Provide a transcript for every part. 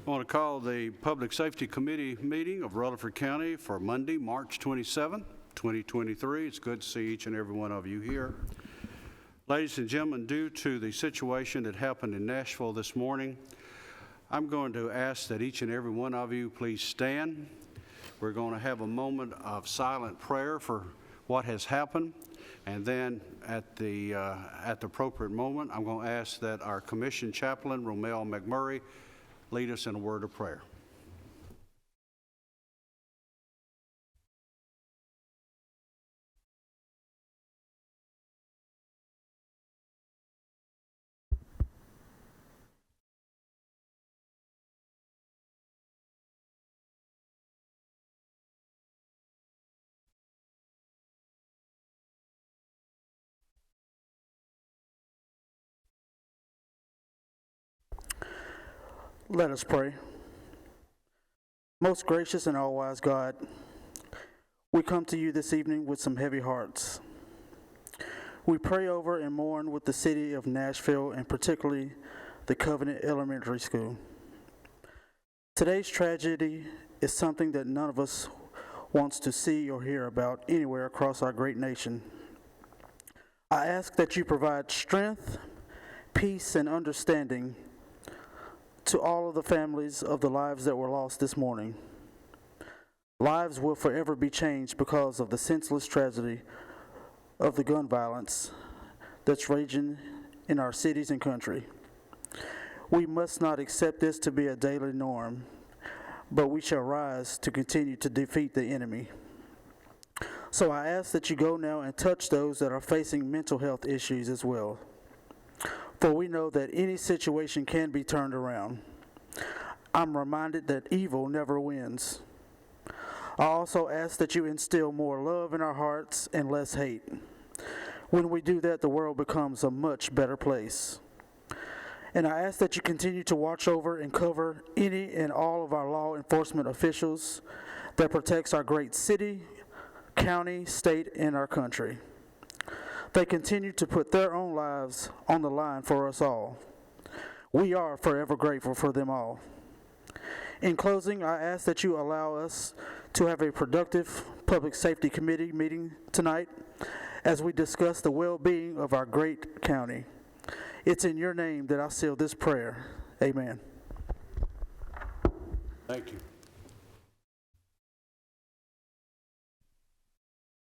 I want to call the Public Safety Committee meeting of Rutherford County for Monday, March 27, 2023. It's good to see each and every one of you here. Ladies and gentlemen, due to the situation that happened in Nashville this morning, I'm going to ask that each and every one of you please stand. We're going to have a moment of silent prayer for what has happened, and then at the appropriate moment, I'm going to ask that our Commission Chaplain, Romel McMurray, lead us in a word of prayer. Let us pray. Most gracious and all-wise God, we come to you this evening with some heavy hearts. We pray over and mourn with the city of Nashville and particularly the Covenant Elementary School. Today's tragedy is something that none of us wants to see or hear about anywhere across our great nation. I ask that you provide strength, peace, and understanding to all of the families of the lives that were lost this morning. Lives will forever be changed because of the senseless tragedy of the gun violence that's raging in our cities and country. We must not accept this to be a daily norm, but we shall rise to continue to defeat the enemy. So I ask that you go now and touch those that are facing mental health issues as well. For we know that any situation can be turned around. I'm reminded that evil never wins. I also ask that you instill more love in our hearts and less hate. When we do that, the world becomes a much better place. And I ask that you continue to watch over and cover any and all of our law enforcement officials that protects our great city, county, state, and our country. They continue to put their own lives on the line for us all. We are forever grateful for them all. In closing, I ask that you allow us to have a productive Public Safety Committee meeting tonight as we discuss the well-being of our great county. It's in your name that I seal this prayer. Amen. Thank you.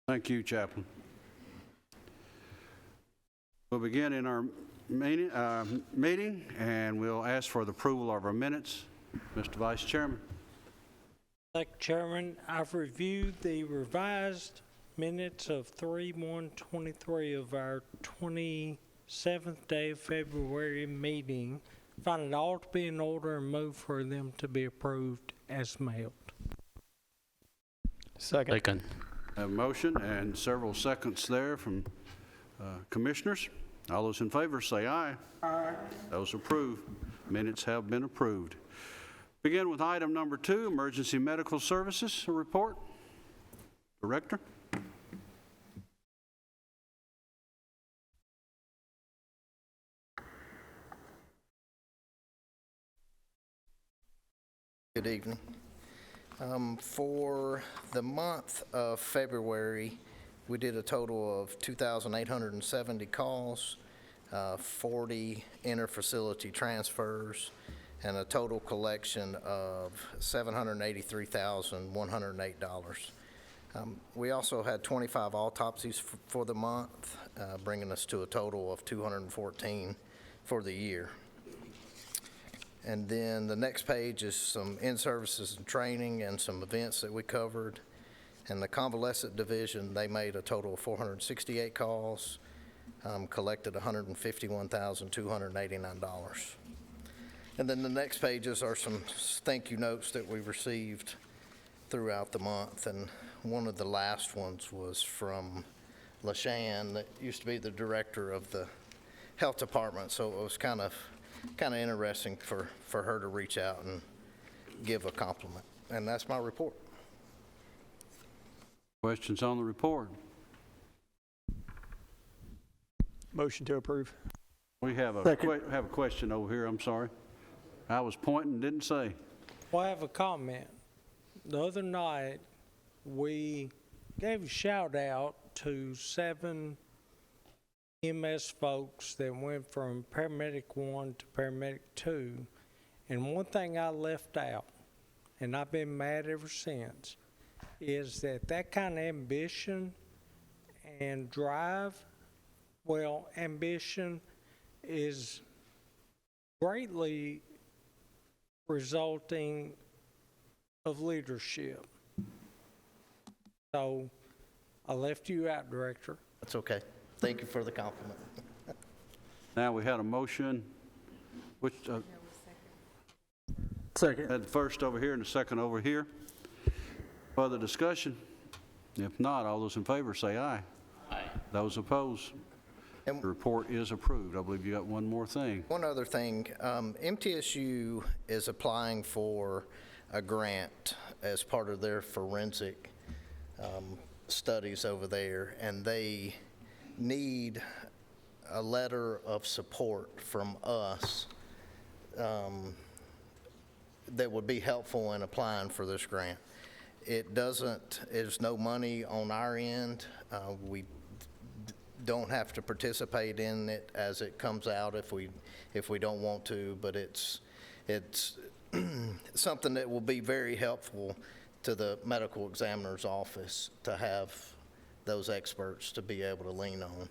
Thank you, Chaplain. We'll begin in our meeting, and we'll ask for the approval of our minutes. Mr. Vice Chairman. Thank you, Chairman. I've reviewed the revised minutes of 3/1/23 of our 27th day of February meeting. Find it all to be in order and move for them to be approved as mailed. Second. A motion and several seconds there from commissioners. All those in favor say aye. Aye. Those approved. Minutes have been approved. Begin with item number 2, Emergency Medical Services Report. Director. Good evening. For the month of February, we did a total of 2,870 calls, 40 inter-facility transfers, and a total collection of $783,108. We also had 25 autopsies for the month, bringing us to a total of 214 for the year. And then the next page is some in-services and training and some events that we covered. And the convalescent division, they made a total of 468 calls, collected $151,289. And then the next pages are some thank you notes that we received throughout the month. And one of the last ones was from LaShann, that used to be the director of the health department. So it was kind of interesting for her to reach out and give a compliment. And that's my report. Questions on the report? Motion to approve. We have a question over here. I'm sorry. I was pointing, didn't say. Well, I have a comment. The other night, we gave a shout out to 7 EMS folks that went from paramedic 1 to paramedic 2. And one thing I left out, and I've been mad ever since, is that kind of ambition and drive, well, ambition is greatly resulting of leadership. So I left you out, Director. That's okay. Thank you for the compliment. Now, we had a motion, which, Second. had the first over here and the second over here. Further discussion? If not, all those in favor say aye. Aye. Those opposed? And The report is approved. I believe you got one more thing. one other thing, MTSU is applying for a grant as part of their forensic studies over there, and they need a letter of support from us that would be helpful in applying for this grant. There's no money on our end. We don't have to participate in it as it comes out if we don't want to, but it's something that will be very helpful to the medical examiner's office to have those experts to be able to lean on.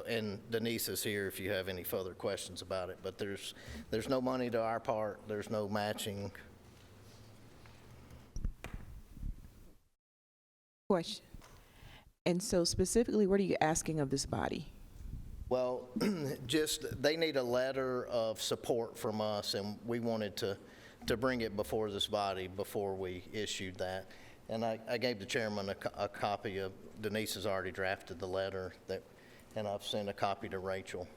And Denise is here if you have any further questions about it, but there's no money to our part, there's no matching. Question. And so specifically, what are you asking of this body? Well, they need a letter of support from us, and we wanted to bring it before this body before we issued that. And I gave the chairman a copy of, Denise has already drafted the letter, and I've sent a copy to Rachel.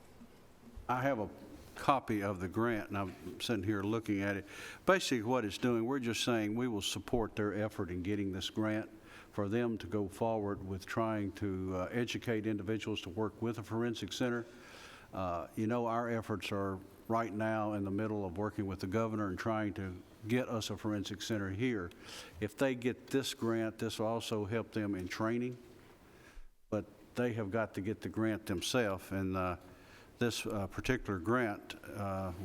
I have a copy of the grant, and I'm sitting here looking at it. Basically, what it's doing, we're just saying we will support their effort in getting this grant for them to go forward with trying to educate individuals to work with a forensic center. You know, our efforts are right now in the middle of working with the governor and trying to get us a forensic center here. If they get this grant, this will also help them in training, but they have got to get the grant themselves, and this particular grant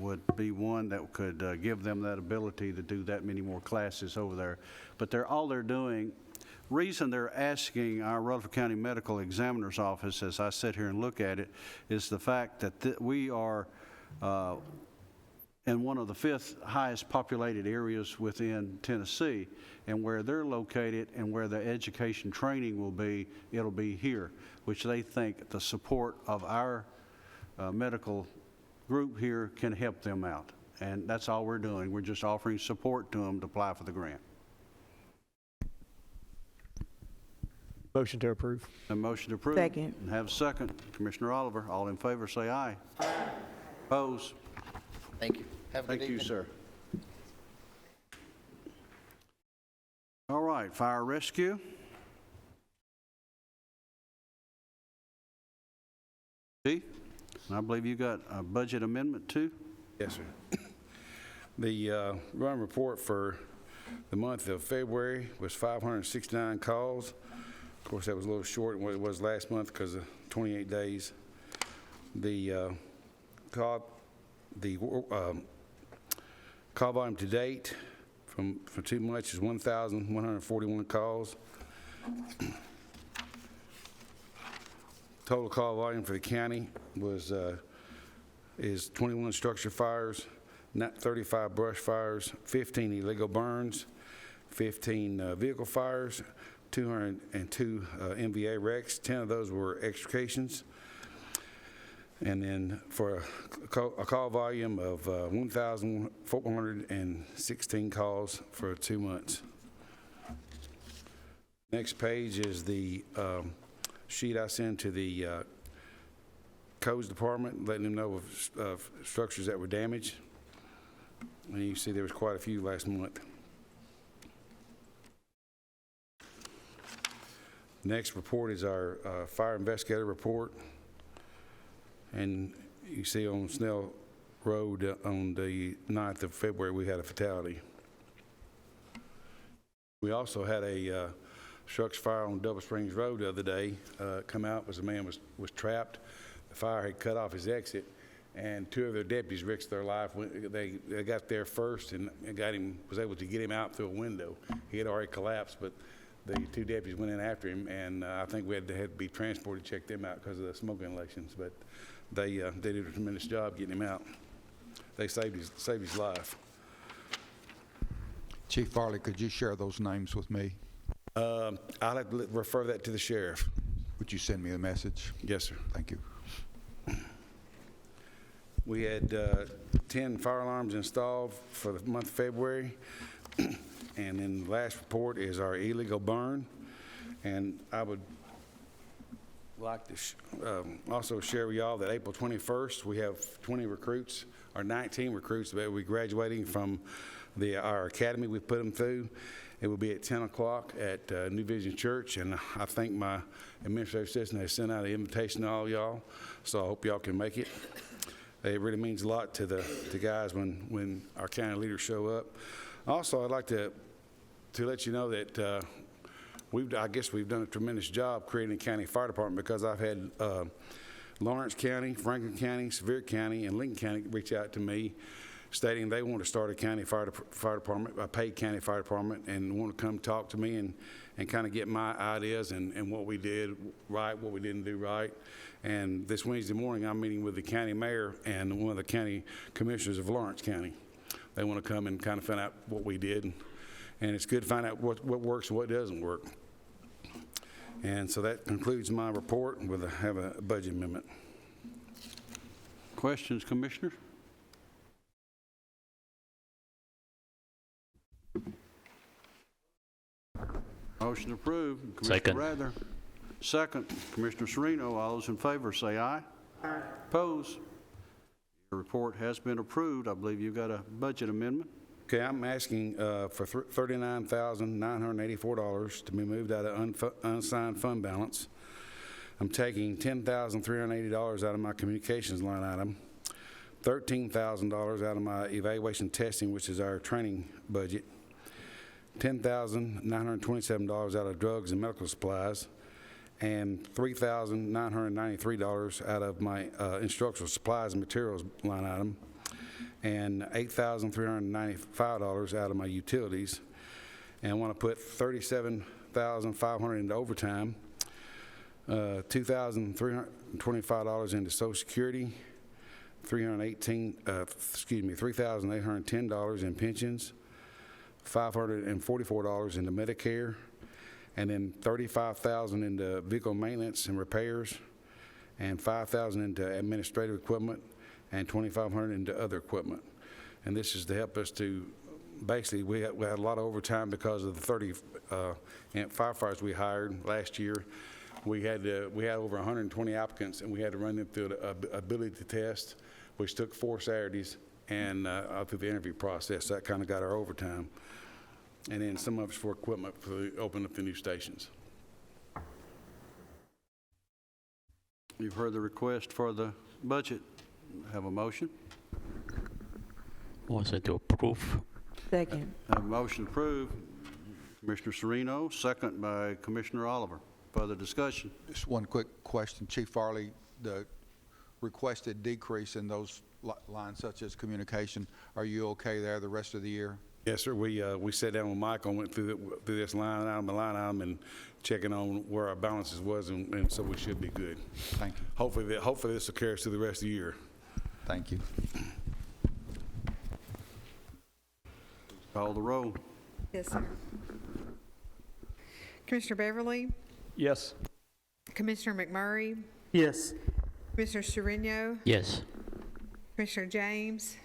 would be one that could give them that ability to do that many more classes over there. But all they're doing, reason they're asking our Rutherford County Medical Examiner's Office, as I sit here and look at it, is the fact that we are in one of the 5th highest populated areas within Tennessee, and where they're located and where the education training will be, it'll be here, which they think the support of our medical group here can help them out. And that's all we're doing. We're just offering support to them to apply for the grant. Motion to approve. A motion to approve. Second. And have a second. Commissioner Oliver, all in favor say aye. Aye. Opposed? Thank you. Have a good evening. Thank you, sir. All right, fire rescue. Chief, I believe you got a budget amendment too? Yes, sir. The run report for the month of February was 569 calls. Of course, that was a little short than what it was last month because of 28 days. The call volume to date from 2 months is 1,141 calls. Total call volume for the county is 21 structure fires, 35 brush fires, 15 illegal burns, 15 vehicle fires, 202 MVA wrecks. 10 of those were extrications. And then for a call volume of 1,416 calls for 2 months. Next page is the sheet I sent to the codes department, letting them know of structures that were damaged. And you can see there was quite a few last month. Next report is our fire investigator report. And you see on Snell Road on the 9th of February, we had a fatality. We also had a structure fire on Double Springs Road the other day. Come out, was a man was trapped. The fire had cut off his exit, and 2 of their deputies risked their life. They got there first and was able to get him out through a window. He had already collapsed, but the 2 deputies went in after him, and I think we had to be transported to check them out because of the smoke inhalations. But they did a tremendous job getting him out. They saved his life. Chief Farley, could you share those names with me? I'll have to refer that to the sheriff. Would you send me a message? Yes, sir. Thank you. We had 10 fire alarms installed for the month of February. And then the last report is our illegal burn. And I would like to also share with y'all that April 21st, we have 20 recruits, or 19 recruits that will be graduating from our academy we put them through. It will be at 10 o'clock at New Vision Church, and I think my administrative assistant has sent out an invitation to all y'all, so I hope y'all can make it. It really means a lot to the guys when our county leaders show up. Also, I'd like to let you know that I guess we've done a tremendous job creating a county fire department, because I've had Lawrence County, Franklin County, Sevier County, and Lincoln County reach out to me stating they want to start a county fire department, a paid county fire department, and want to come talk to me and kind of get my ideas and what we did right, what we didn't do right. And this Wednesday morning, I'm meeting with the county mayor and one of the county commissioners of Lawrence County. They want to come and kind of find out what we did. And it's good to find out what works and what doesn't work. And so that concludes my report. We'll have a budget amendment. Questions, Commissioner? Motion approved. Commissioner Second. Rather. Second, Commissioner Sereno. All those in favor say aye. Aye. Opposed? Your report has been approved. I believe you've got a budget amendment. Okay, I'm asking for $39,984 to be moved out of unassigned fund balance. I'm taking $10,380 out of my communications line item, $13,000 out of my evaluation testing, which is our training budget, $10,927 out of drugs and medical supplies, and $3,993 out of my instructional supplies and materials line item, and $8,395 out of my utilities. And I want to put $37,500 into overtime, $2,325 into Social Security, $3,810 in pensions, $544 into Medicare, and then $35,000 into vehicle maintenance and repairs, and $5,000 into administrative equipment, and $2,500 into other equipment. And this is to help us to, basically, we had a lot of overtime because of the 30 firefighters we hired last year. We had over 120 applicants, and we had to run them through an ability to test, which took 4 Saturdays, and through the interview process. That kind of got our overtime. And then some of it's for equipment for opening up the new stations. You've heard the request for the budget. Have a motion? Motion to approve. Second. Have a motion approved. Commissioner Sereno, second by Commissioner Oliver. Further discussion? Just one quick question. Chief Farley, the requested decrease in those lines such as communication, are you okay there the rest of the year? Yes, sir. We sat down with Michael and went through this line item and checking on where our balances was, and so we should be good. Thank you. Hopefully this will carry us through the rest of the year. Thank you. Call the roll. Yes, sir. Commissioner Beverly, Yes. Commissioner McMurray, Yes. Commissioner Sereno, Yes. Commissioner James,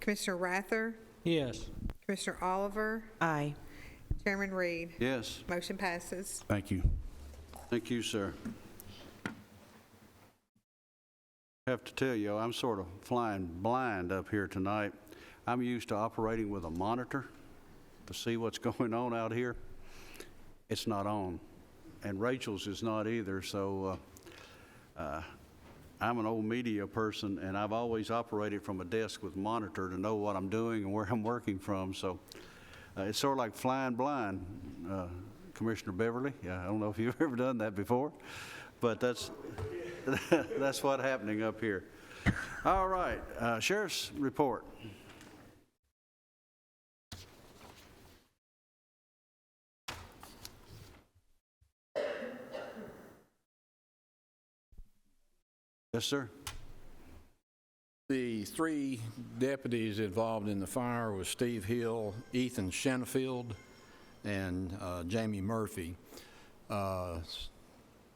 Commissioner Rather, Yes. Commissioner Oliver, Aye. Chairman Reed. Yes. Motion passes. Thank you. Thank you, sir. I have to tell you, I'm sort of flying blind up here tonight. I'm used to operating with a monitor to see what's going on out here. It's not on, and Rachel's is not either, so I'm an old media person, and I've always operated from a desk with a monitor to know what I'm doing and where I'm working from. So it's sort of like flying blind, Commissioner Beverly. I don't know if you've ever done that before, but that's that's what's happening up here. All right, Sheriff's report. Yes, sir. The 3 deputies involved in the fire was Steve Hill, Ethan Shenfield, and Jamie Murphy.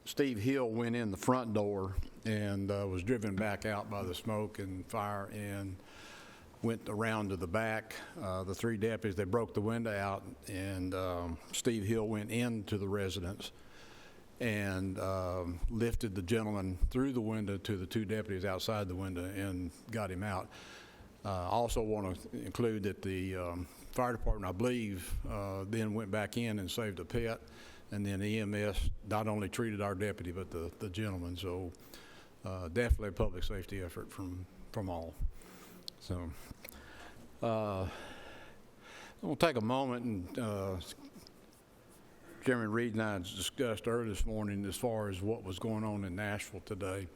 Steve Hill went in the front door and was driven back out by the smoke and fire and went around to the back. The 3 deputies, they broke the window out, and Steve Hill went into the residence and lifted the gentleman through the window to the 2 deputies outside the window and got him out. I also want to include that the fire department, I believe, then went back in and saved a pet, and then EMS not only treated our deputy but the gentleman. So definitely a public safety effort from all. So I'm going to take a moment and Chairman Reed and I discussed earlier this morning as far as what was going on in Nashville today.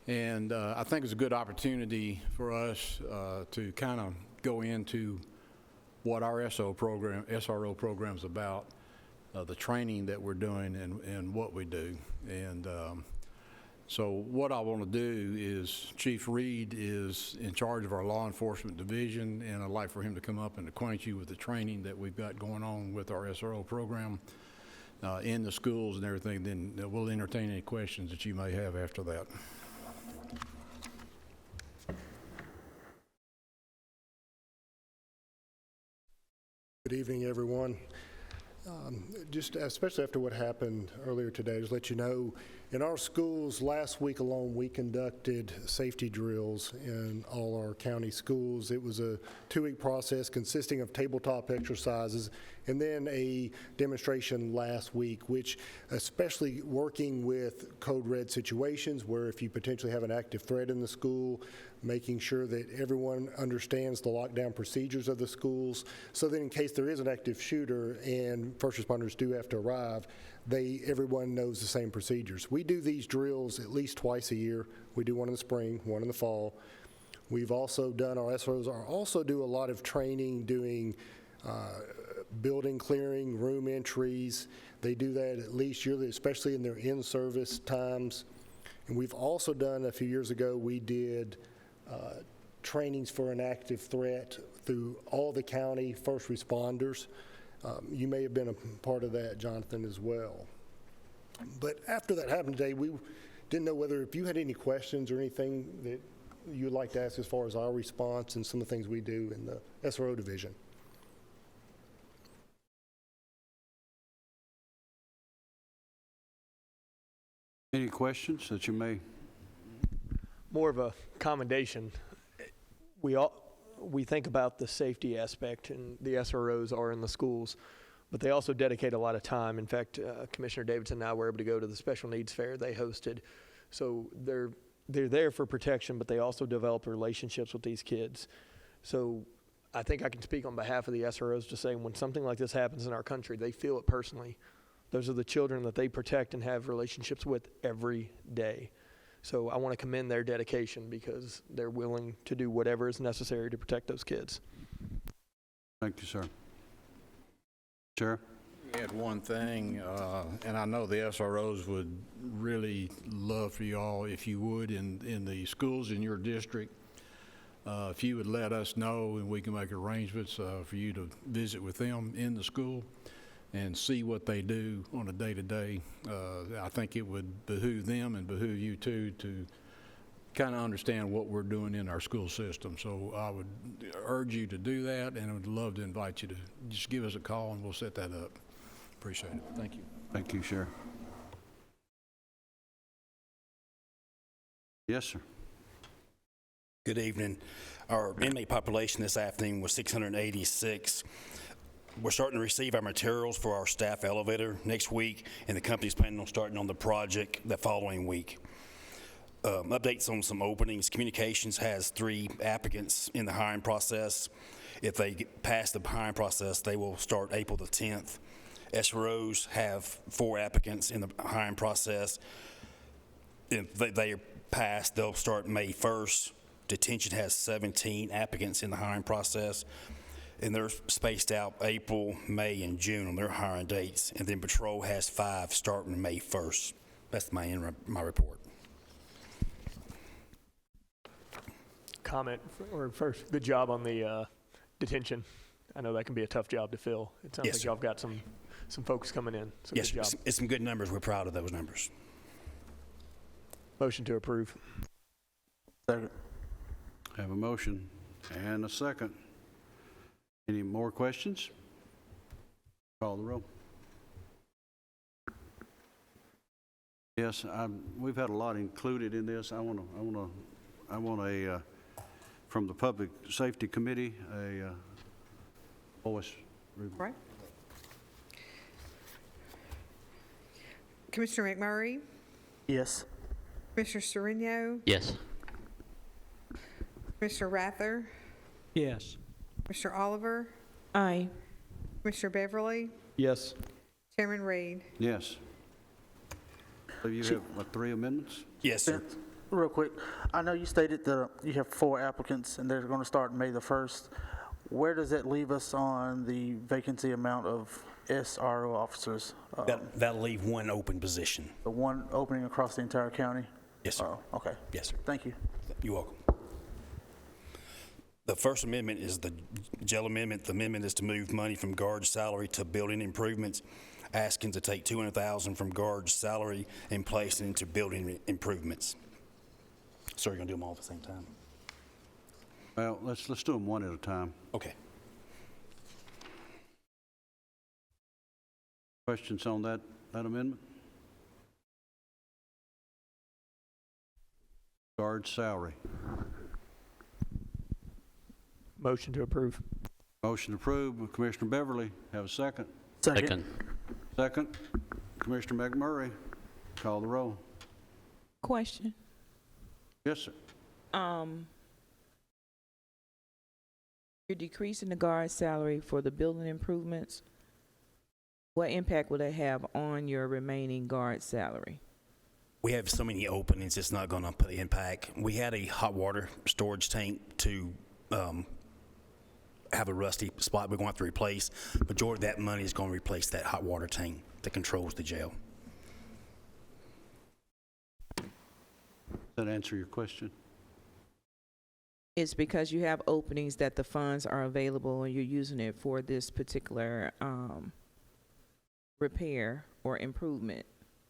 And I think it's a good opportunity for us to kind of go into what our SRO program is about, the training that we're doing and what we do. And so what I want to do is, Chief Reed is in charge of our law enforcement division, and I'd like for him to come up and acquaint you with the training that we've got going on with our SRO program in the schools and everything. Then we'll entertain any questions that you may have after that. Good evening, everyone. Just especially after what happened earlier today, just let you know, in our schools last week alone, we conducted safety drills in all our county schools. It was a 2-week process consisting of tabletop exercises and then a demonstration last week, which especially working with code red situations where if you potentially have an active threat in the school, making sure that everyone understands the lockdown procedures of the schools, so that in case there is an active shooter and first responders do have to arrive, everyone knows the same procedures. We do these drills at least twice a year. We do one in the spring, one in the fall. We've also done, our SROs also do a lot of training doing building clearing, room entries. They do that at least yearly, especially in their in-service times. And we've also done, a few years ago, we did trainings for an active threat through all the county first responders. You may have been a part of that, Jonathan, as well. But after that happened today, we didn't know whether if you had any questions or anything that you'd like to ask as far as our response and some of the things we do in the SRO division. Any questions that you may? More of a commendation. We think about the safety aspect, and the SROs are in the schools, but they also dedicate a lot of time. In fact, Commissioner Davidson and I were able to go to the special needs fair they hosted. So they're there for protection, but they also develop relationships with these kids. So I think I can speak on behalf of the SROs to say when something like this happens in our country, they feel it personally. Those are the children that they protect and have relationships with every day. So I want to commend their dedication because they're willing to do whatever is necessary to protect those kids. Thank you, sir. Sure. Add one thing, and I know the SROs would really love for you all, if you would, in the schools in your district, if you would let us know and we can make arrangements for you to visit with them in the school and see what they do on a day-to-day. I think it would behoove them and behoove you too to kind of understand what we're doing in our school system. So I would urge you to do that, and I would love to invite you to just give us a call and we'll set that up. Appreciate it. Thank you. Thank you, Sheriff. Yes, sir. Good evening. Our inmate population this afternoon was 686. We're starting to receive our materials for our staff elevator next week, and the company's planning on starting on the project the following week. updates on some openings. Communications has 3 applicants in the hiring process. If they get past the hiring process, they will start April the 10th. SROs have 4 applicants in the hiring process. If they are passed, they'll start May 1st. Detention has 17 applicants in the hiring process, and they're spaced out April, May, and June on their hiring dates. And then Patrol has 5 starting May 1st. That's my report. Comment, or first, good job on the detention. I know that can be a tough job to fill. It sounds Yes, like sir. y'all have got some folks coming in, so Yes, good sir. job. It's some good numbers. We're proud of those numbers. Motion to approve. Second. Have a motion and a second. Any more questions? Call the roll. Yes, we've had a lot included in this. I want a, from the Public Safety Committee, a OSHA report. Right. Commissioner McMurray, Yes. Commissioner Sereno, Yes. Commissioner Rather, Yes. Commissioner Oliver, Aye. Commissioner Beverly, Yes. Chairman Reed. Yes. So you have, what, 3 amendments? Yes, sir. Real quick, I know you stated that you have 4 applicants and they're going to start May the 1st. Where does that leave us on the vacancy amount of SRO officers? That'll leave 1 open position. The one opening across the entire county? Yes, sir. Oh, okay. Yes, sir. Thank you. You're welcome. The first amendment is the jail amendment. The amendment is to move money from guard salary to building improvements, asking to take $200,000 from guard salary and place it into building improvements. So you're going to do them all at the same time? Well, let's do them one at a time. Okay. Questions on that amendment? Guard salary. Motion to approve. Motion approved. Commissioner Beverly, have a second. Second. Second. Commissioner McMurray, call the roll. Question. Yes, sir. You're decreasing the guard salary for the building improvements. What impact will that have on your remaining guard salary? We have so many openings, it's not going to put the impact. We had a hot water storage tank to have a rusty spot we're going to have to replace. Majority of that money is going to replace that hot water tank that controls the jail. Does that answer your question? It's because you have openings that the funds are available and you're using it for this particular repair or improvement.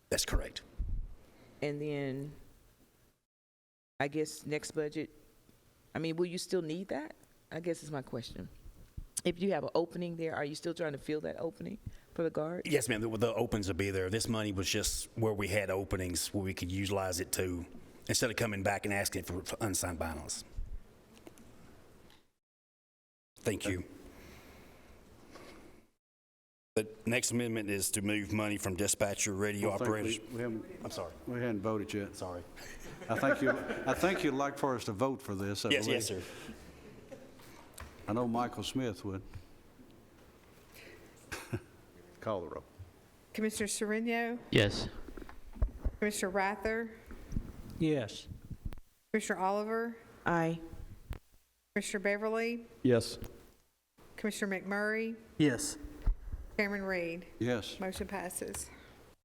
That's correct. And then, I guess, next budget, I mean, will you still need that? I guess is my question. If you have an opening there, are you still trying to fill that opening for the guard? Yes, ma'am. The opens will be there. This money was just where we had openings where we could utilize it to, instead of coming back and asking for unsigned bylaws. Thank you. The next amendment is to move money from dispatcher radio operators. I'm sorry. We hadn't voted yet. Sorry. I think you'd like for us to vote for this, I believe. Yes, sir. I know Michael Smith would. Call the roll. Commissioner Sereno, Yes. Commissioner Rather, Yes. Commissioner Oliver, Aye. Commissioner Beverly, Yes. Commissioner McMurray, Yes. Chairman Reed. Yes. Motion passes.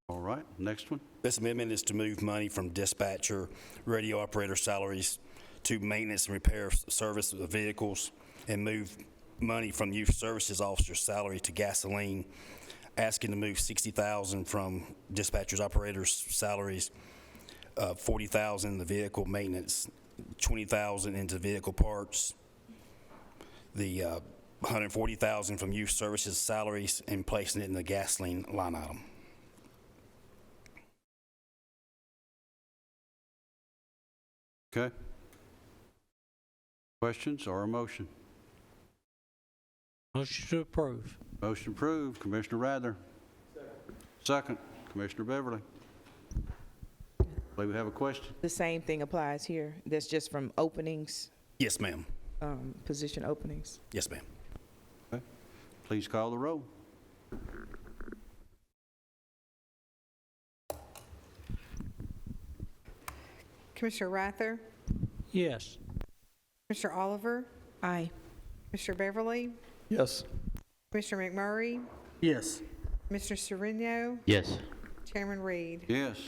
All right, next one. This amendment is to move money from dispatcher radio operator salaries to maintenance and repair service of vehicles, and move money from youth services officer salary to gasoline, asking to move $60,000 from dispatchers operators salaries, $40,000 in the vehicle maintenance, $20,000 into vehicle parts, the $140,000 from youth services salaries, and placing it in the gasoline line item. Okay. Questions or a motion? Motion to approve. Motion approved. Commissioner Rather. Second. Commissioner Beverly. believe we have a question. The same thing applies here. That's just from openings, Yes, ma'am. position openings. Yes, ma'am. Okay. Please call the roll. Commissioner Rather, Yes. Commissioner Oliver, Aye. Commissioner Beverly, Yes. Commissioner McMurray, Yes. Commissioner Sereno, Yes. Chairman Reed. Yes.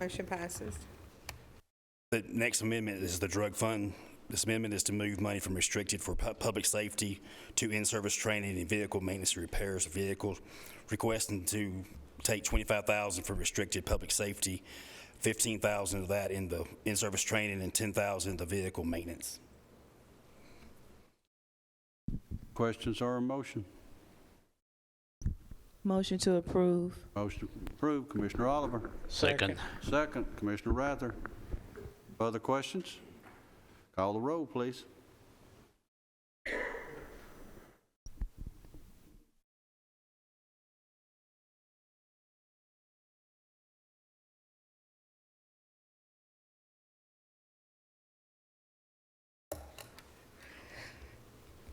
Motion passes. The next amendment is the drug fund. This amendment is to move money from restricted for public safety to in-service training and vehicle maintenance and repairs of vehicles, requesting to take $25,000 for restricted public safety, $15,000 of that in the in-service training, and $10,000 in the vehicle maintenance. Questions or a motion? Motion to approve. Motion approved. Commissioner Oliver. Second. Second, Commissioner Rather. Other questions? Call the roll, please.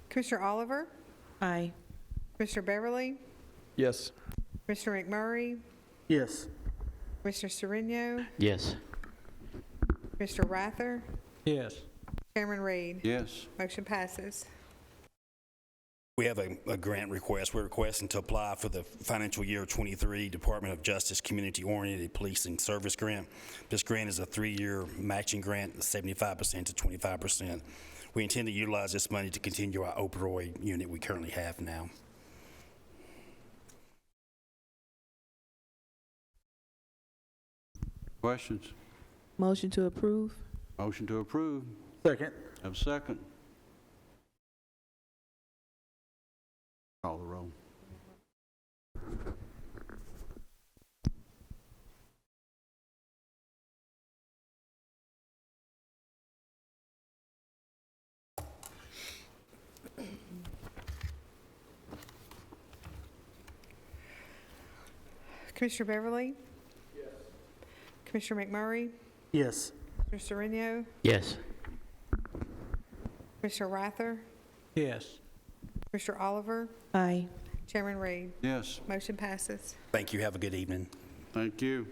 Commissioner Oliver, Aye. Commissioner Beverly, Yes. Commissioner McMurray, Yes. Commissioner Sereno, Yes. Commissioner Rather, Yes. Chairman Reed. Yes. Motion passes. We have a grant request. We're requesting to apply for the financial year 23 Department of Justice Community-Oriented Policing Service Grant. This grant is a 3-year matching grant, 75% to 25%. We intend to utilize this money to continue our opioid unit we currently have now. Questions? Motion to approve. Motion to approve. Second. Have a second. Call the roll. Commissioner Beverly? Yes. Commissioner McMurray? Yes. Commissioner Sereno? Yes. Commissioner Rather? Yes. Commissioner Oliver? Aye. Chairman Reed. Yes. Motion passes. Thank you. Have a good evening. Thank you.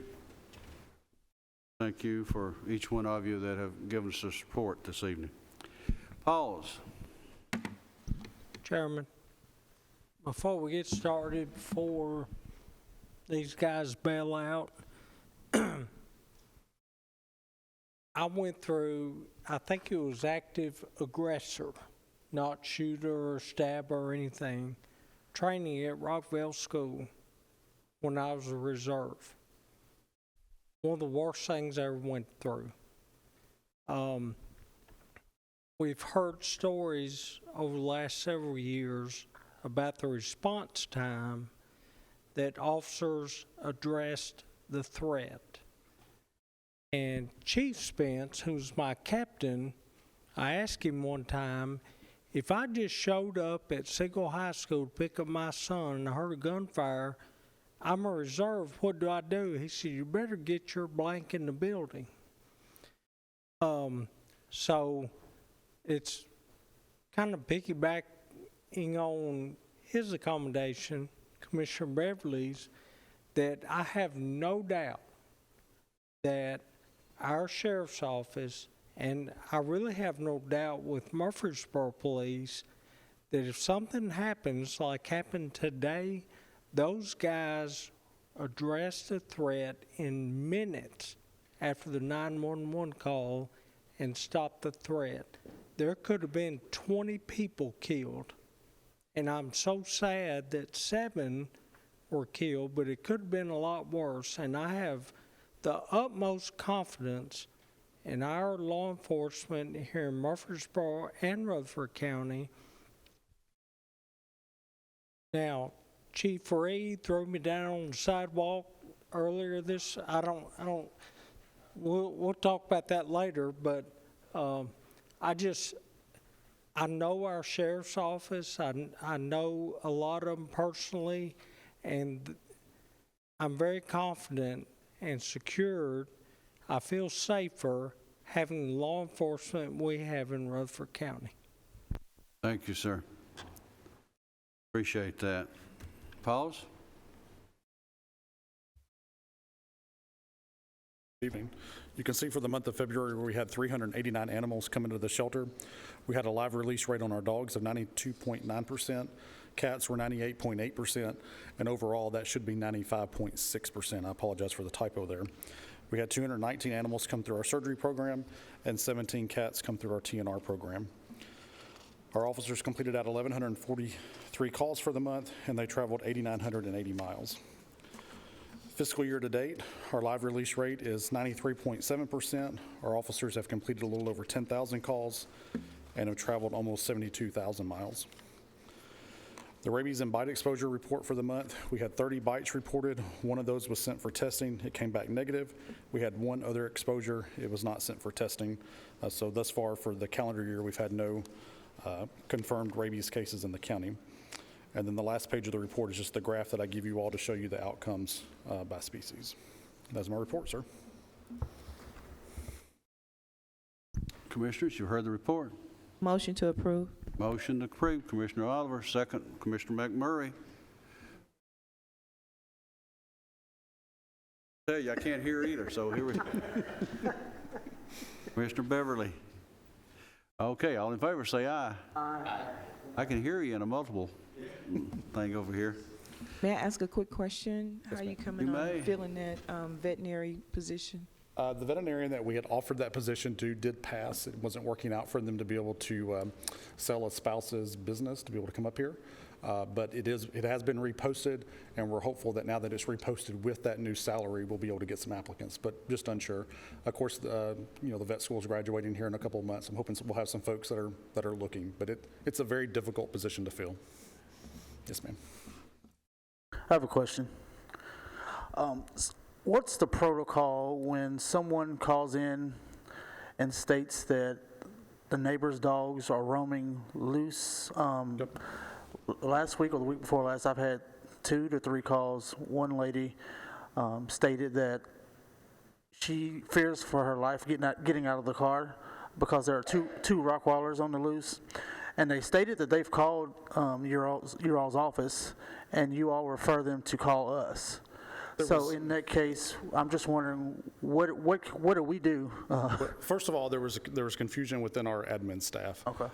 Thank you for each one of you that have given us the support this evening. PAWS. Chairman, before we get started, before these guys bail out, I went through, I think it was active aggressor, not shooter or stabber or anything, training at Rockville School when I was a reserve. One of the worst things I ever went through. We've heard stories over the last several years about the response time that officers addressed the threat. And Chief Spence, who's my captain, I asked him one time, if I just showed up at Siegel High School to pick up my son and I heard a gunfire, I'm a reserve, what do I do? He said, you better get your blank in the building. So it's kind of piggybacking on his accommodation, Commissioner Beverly's, that I have no doubt that our sheriff's office, and I really have no doubt with Murfreesboro Police, that if something happens like happened today, those guys address the threat in minutes after the 911 call and stop the threat. There could have been 20 people killed, and I'm so sad that 7 were killed, but it could have been a lot worse, and I have the utmost confidence in our law enforcement here in Murfreesboro and Rutherford County. Now, Chief Reed threw me down on the sidewalk earlier this, we'll talk about that later, but I know our sheriff's office, I know a lot of them personally, and I'm very confident and secured. I feel safer having the law enforcement we have in Rutherford County. Thank you, sir. Appreciate that. PAWS? Evening. You can see for the month of February, we had 389 animals come into the shelter. We had a live release rate on our dogs of 92.9%. Cats were 98.8%, and overall, that should be 95.6%. I apologize for the typo there. We had 219 animals come through our surgery program, and 17 cats come through our TNR program. Our officers completed out 1,143 calls for the month, and they traveled 8,980 miles. Fiscal year to date, our live release rate is 93.7%. Our officers have completed a little over 10,000 calls and have traveled almost 72,000 miles. The rabies and bite exposure report for the month, we had 30 bites reported. One of those was sent for testing. It came back negative. We had one other exposure. It was not sent for testing. So thus far for the calendar year, we've had no confirmed rabies cases in the county. And then the last page of the report is just the graph that I give you all to show you the outcomes by species. That's my report, sir. Commissioners, you heard the report. Motion to approve. Motion to approve, Commissioner Oliver. Second, Commissioner McMurray. Tell you, I can't hear either, so here we Commissioner Beverly. Okay, all in favor say aye. Aye. I can hear you in a multiple thing over here. May I ask a quick question? How are you coming You on may. filling that veterinary position? The veterinarian that we had offered that position to did pass. It wasn't working out for them to be able to sell a spouse's business to be able to come up here. But it has been reposted, and we're hopeful that now that it's reposted with that new salary, we'll be able to get some applicants, but just unsure. Of course, the vet school is graduating here in a couple of months. I'm hoping we'll have some folks that are looking, but it's a very difficult position to fill. Yes, ma'am. I have a question. What's the protocol when someone calls in and states that the neighbor's dogs are roaming loose? Last week or the week before last, I've had 2 to 3 calls. One lady stated that she fears for her life getting out of the car because there are two Rottweilers on the loose. And they stated that they've called your all's office, and you all refer them to call us. So in that case, I'm just wondering, what do we do? First of all, there was confusion within our admin staff. Okay.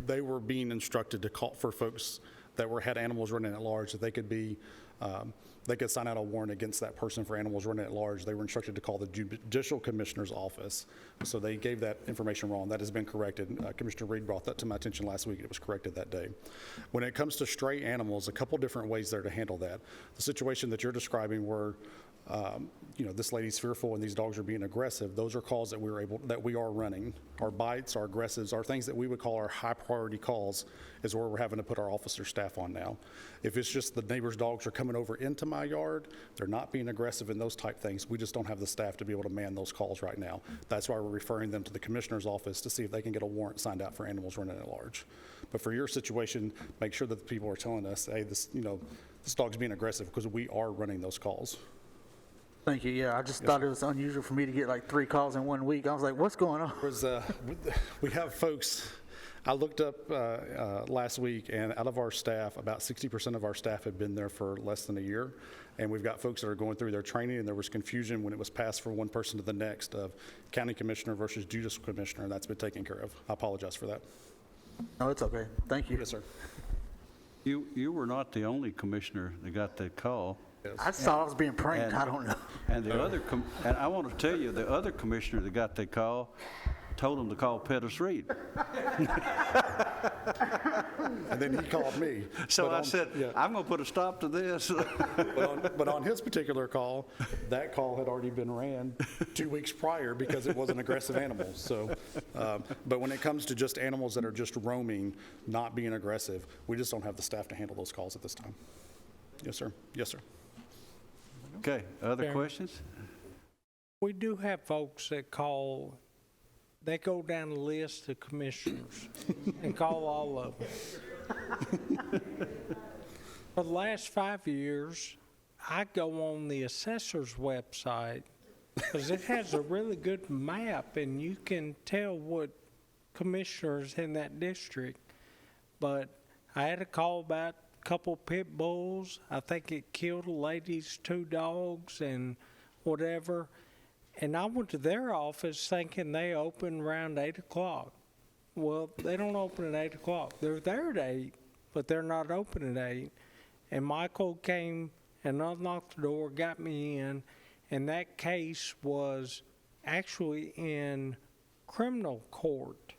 They were being instructed to call for folks that had animals running at large, that they could sign out a warrant against that person for animals running at large. They were instructed to call the Judicial Commissioner's office. So they gave that information wrong. That has been corrected. Commissioner Reed brought that to my attention last week. It was corrected that day. When it comes to stray animals, a couple different ways there to handle that. The situation that you're describing where this lady's fearful and these dogs are being aggressive, those are calls that we are running. Our bites, our aggressives, our things that we would call our high priority calls is where we're having to put our officer staff on now. If it's just the neighbor's dogs are coming over into my yard, they're not being aggressive and those type things, we just don't have the staff to be able to man those calls right now. That's why we're referring them to the commissioner's office to see if they can get a warrant signed out for animals running at large. But for your situation, make sure that the people are telling us, hey, this dog's being aggressive, because we are running those calls. Thank you. Yeah, I just thought it was unusual for me to get like 3 calls in 1 week. I was like, what's going on? We have folks, I looked up last week, and out of our staff, about 60% of our staff had been there for less than a year. And we've got folks that are going through their training, and there was confusion when it was passed from one person to the next of county commissioner versus judicial commissioner, and that's been taken care of. I apologize for that. No, it's okay. Thank you. Yes, sir. You were not the only commissioner that got that call. Yes. I just thought I was being pranked. I don't know. And the other, and I want to tell you, the other commissioner that got that call told him to call Pettis Reed. And then he called me. So I said, I'm going to put a stop to this. But on his particular call, that call had already been ran 2 weeks prior because it was an aggressive animal. So, but when it comes to just animals that are just roaming, not being aggressive, we just don't have the staff to handle those calls at this time. Yes, sir. Yes, sir. Okay, other questions? We do have folks that call, they go down the list of commissioners and call all of them. For the last 5 years, I go on the assessor's website because it has a really good map, and you can tell what commissioners in that district. But I had a call about a couple pit bulls. I think it killed a lady's 2 dogs and whatever. And I went to their office thinking they open around 8 o'clock. Well, they don't open at 8 o'clock. They're there at 8, but they're not open at 8. And Michael came and unlocked the door, got me in, and that case was actually in criminal court.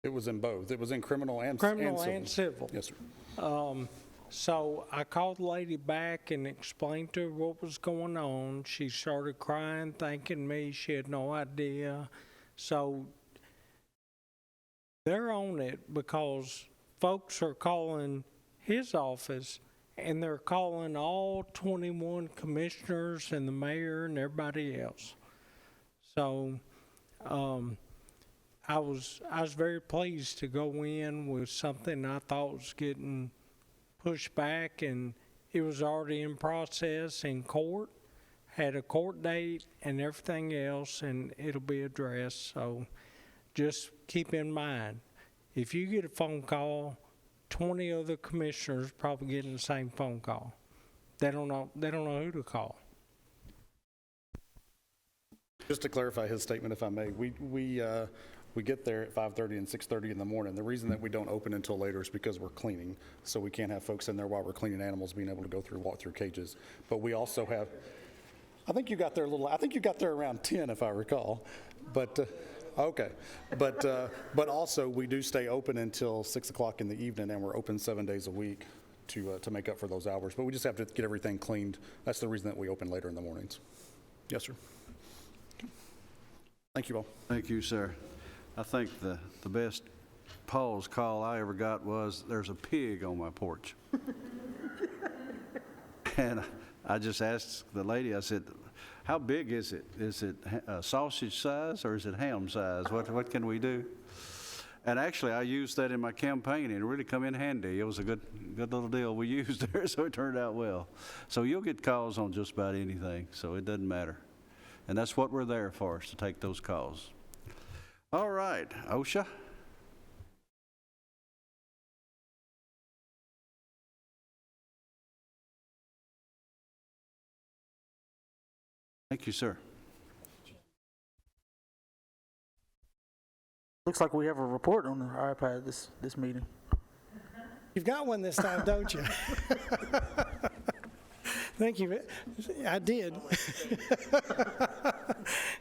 It was in both. It was in criminal and Criminal civil. and civil. Yes, sir. So I called the lady back and explained to her what was going on. She started crying, thanking me. She had no idea. So they're on it because folks are calling his office, and they're calling all 21 commissioners and the mayor and everybody else. So I was very pleased to go in with something I thought was getting pushed back, and it was already in process in court, had a court date and everything else, and it'll be addressed. So just keep in mind, if you get a phone call, 20 other commissioners probably getting the same phone call. They don't know who to call. Just to clarify his statement, if I may, we get there at 5:30 and 6:30 in the morning. The reason that we don't open until later is because we're cleaning, so we can't have folks in there while we're cleaning animals being able to walk through cages. But we also have, I think you got there around 10, if I recall. But okay, but also we do stay open until 6 o'clock in the evening, and we're open 7 days a week to make up for those hours. But we just have to get everything cleaned. That's the reason that we open later in the mornings. Yes, sir. Thank you all. Thank you, sir. I think the best PAWS call I ever got was, there's a pig on my porch. And I just asked the lady, I said, how big is it? Is it sausage size or is it ham size? What can we do? And actually, I used that in my campaign, and it really come in handy. It was a good little deal we used there, so it turned out well. So you'll get calls on just about anything, so it doesn't matter. And that's what we're there for, is to take those calls. All right, OSHA. Thank you, sir. Looks like we have a report on our iPad this meeting. You've got one this time, don't you? Thank you. I did.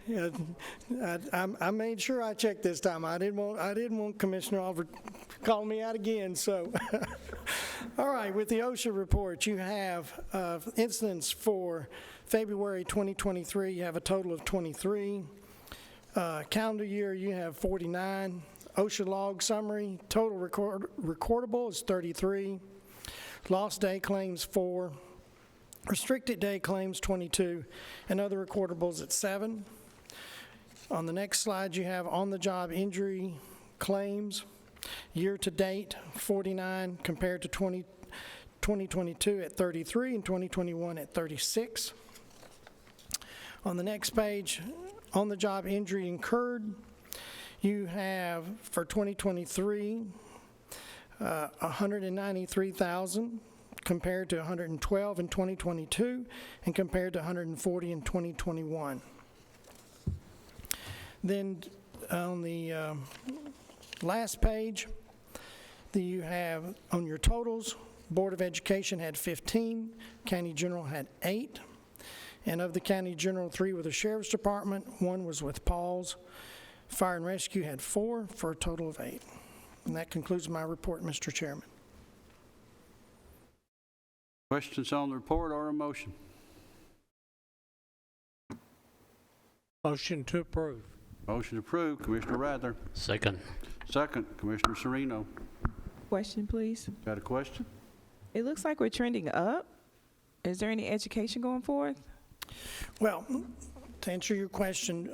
Yeah, I made sure I checked this time. I didn't want Commissioner Oliver calling me out again. So, all right. With the OSHA report, you have incidents for February 2023. You have a total of 23. Calendar year, you have 49. OSHA log summary, total recordable is 33. Lost day claims 4. Restricted day claims 22, and other recordables at 7. On the next slide, you have on-the-job injury claims. Year-to-date, 49 compared to 2022 at 33 and 2021 at 36. On the next page, on-the-job injury incurred, you have for 2023, 193,000 compared to 112 in 2022 and compared to 140 in 2021. Then on the last page, you have on your totals, Board of Education had 15, County General had 8, and of the County General, 3 with the Sheriff's Department, 1 was with PAWS. Fire and Rescue had 4 for a total of 8. And that concludes my report, Mr. Chairman. Questions on the report or a motion? Motion to approve. Motion approved. Commissioner Rather. Second. Second, Commissioner Sereno. Question, please. Got a question? It looks like we're trending up. Is there any education going forth? Well, to answer your question,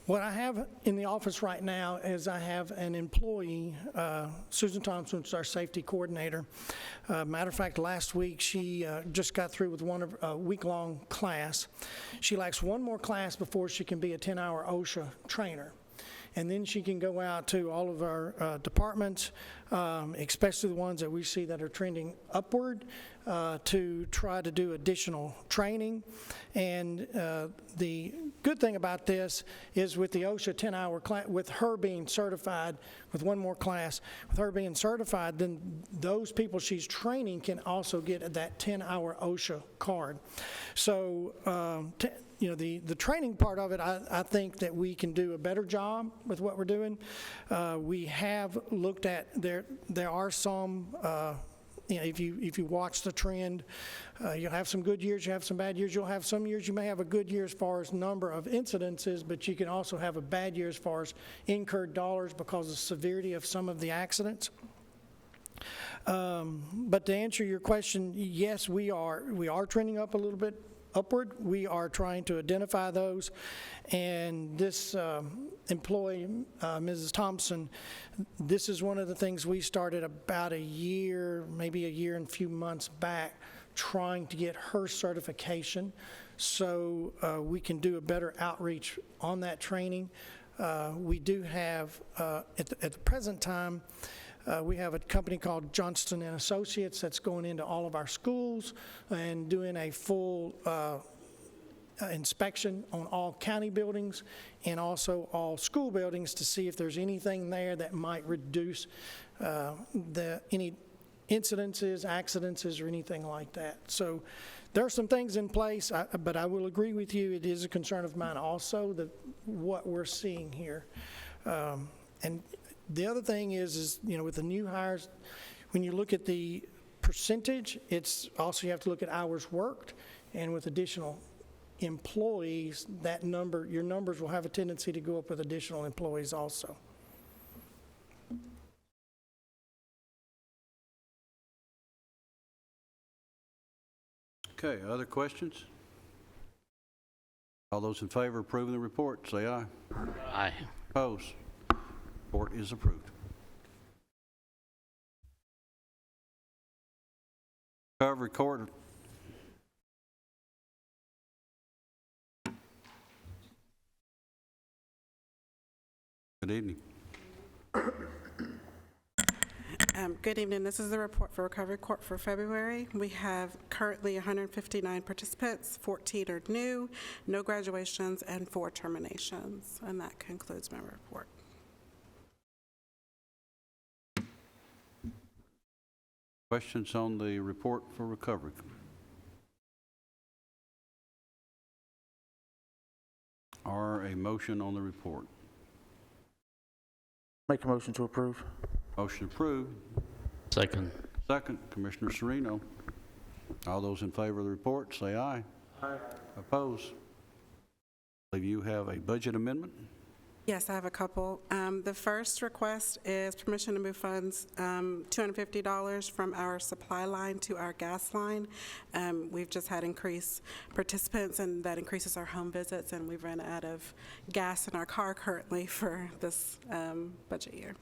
What I have in the office right now is I have an employee, Susan Thompson, who's our safety coordinator. Matter of fact, last week she just got through with a week-long class. She lacks one more class before she can be a 10-hour OSHA trainer. And then she can go out to all of our departments, especially the ones that we see that are trending upward, to try to do additional training. And the good thing about this is with the OSHA 10-hour class, with her being certified, with one more class, with her being certified, then those people she's training can also get that 10-hour OSHA card. So, the training part of it, I think that we can do a better job with what we're doing. We have looked at, there are some, if you watch the trend, you'll have some good years, you have some bad years. You'll have some years you may have a good year as far as number of incidences, but you can also have a bad year as far as incurred dollars because of the severity of some of the accidents. But to answer your question, yes, we are trending up a little bit upward. We are trying to identify those, and this employee, Mrs. Thompson, this is one of the things we started about a year, maybe a year and a few months back, trying to get her certification so we can do a better outreach on that training. We do have, at the present time, we have a company called Johnston & Associates that's going into all of our schools and doing a full inspection on all county buildings and also all school buildings to see if there's anything there that might reduce any incidences, accidents, or anything like that. So there are some things in place, but I will agree with you, it is a concern of mine also, that what we're seeing here. And the other thing is with the new hires, when you look at the percentage, it's also you have to look at hours worked, and with additional employees, your numbers will have a tendency to go up with additional employees also. Okay, other questions? All those in favor of approving the report, say aye. Aye. Opposed? Report is approved. Recovery Court. Good evening. Good evening. This is the report for Recovery Court for February. We have currently 159 participants, 14 are new, no graduations, and 4 terminations. And that concludes my report. Questions on the report for recovery? Or a motion on the report? Make a motion to approve. Motion approved. Second. Second, Commissioner Sereno. All those in favor of the report, say aye. Aye. Opposed? I believe you have a budget amendment. Yes, I have a couple. The first request is permission to move funds, $250 from our supply line to our gas line. We've just had increased participants, and that increases our home visits, and we've run out of gas in our car currently for this budget year.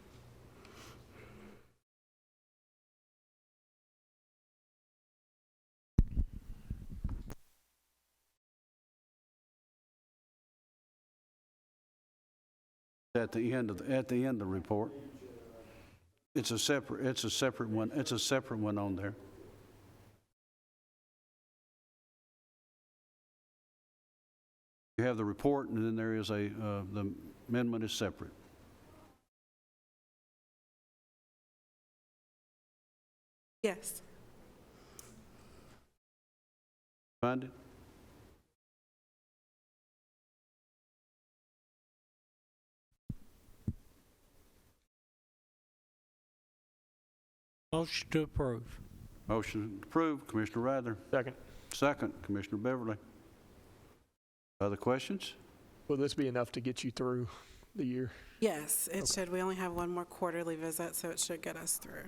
At the end of the report. It's a separate one on there. You have the report, and then there is the amendment is separate. Yes. Find it? Motion to approve. Motion approved, Commissioner Rather. Second. Second, Commissioner Beverly. Other questions? Will this be enough to get you through the year? Yes, it should. We only have one more quarterly visit, so it should get us through.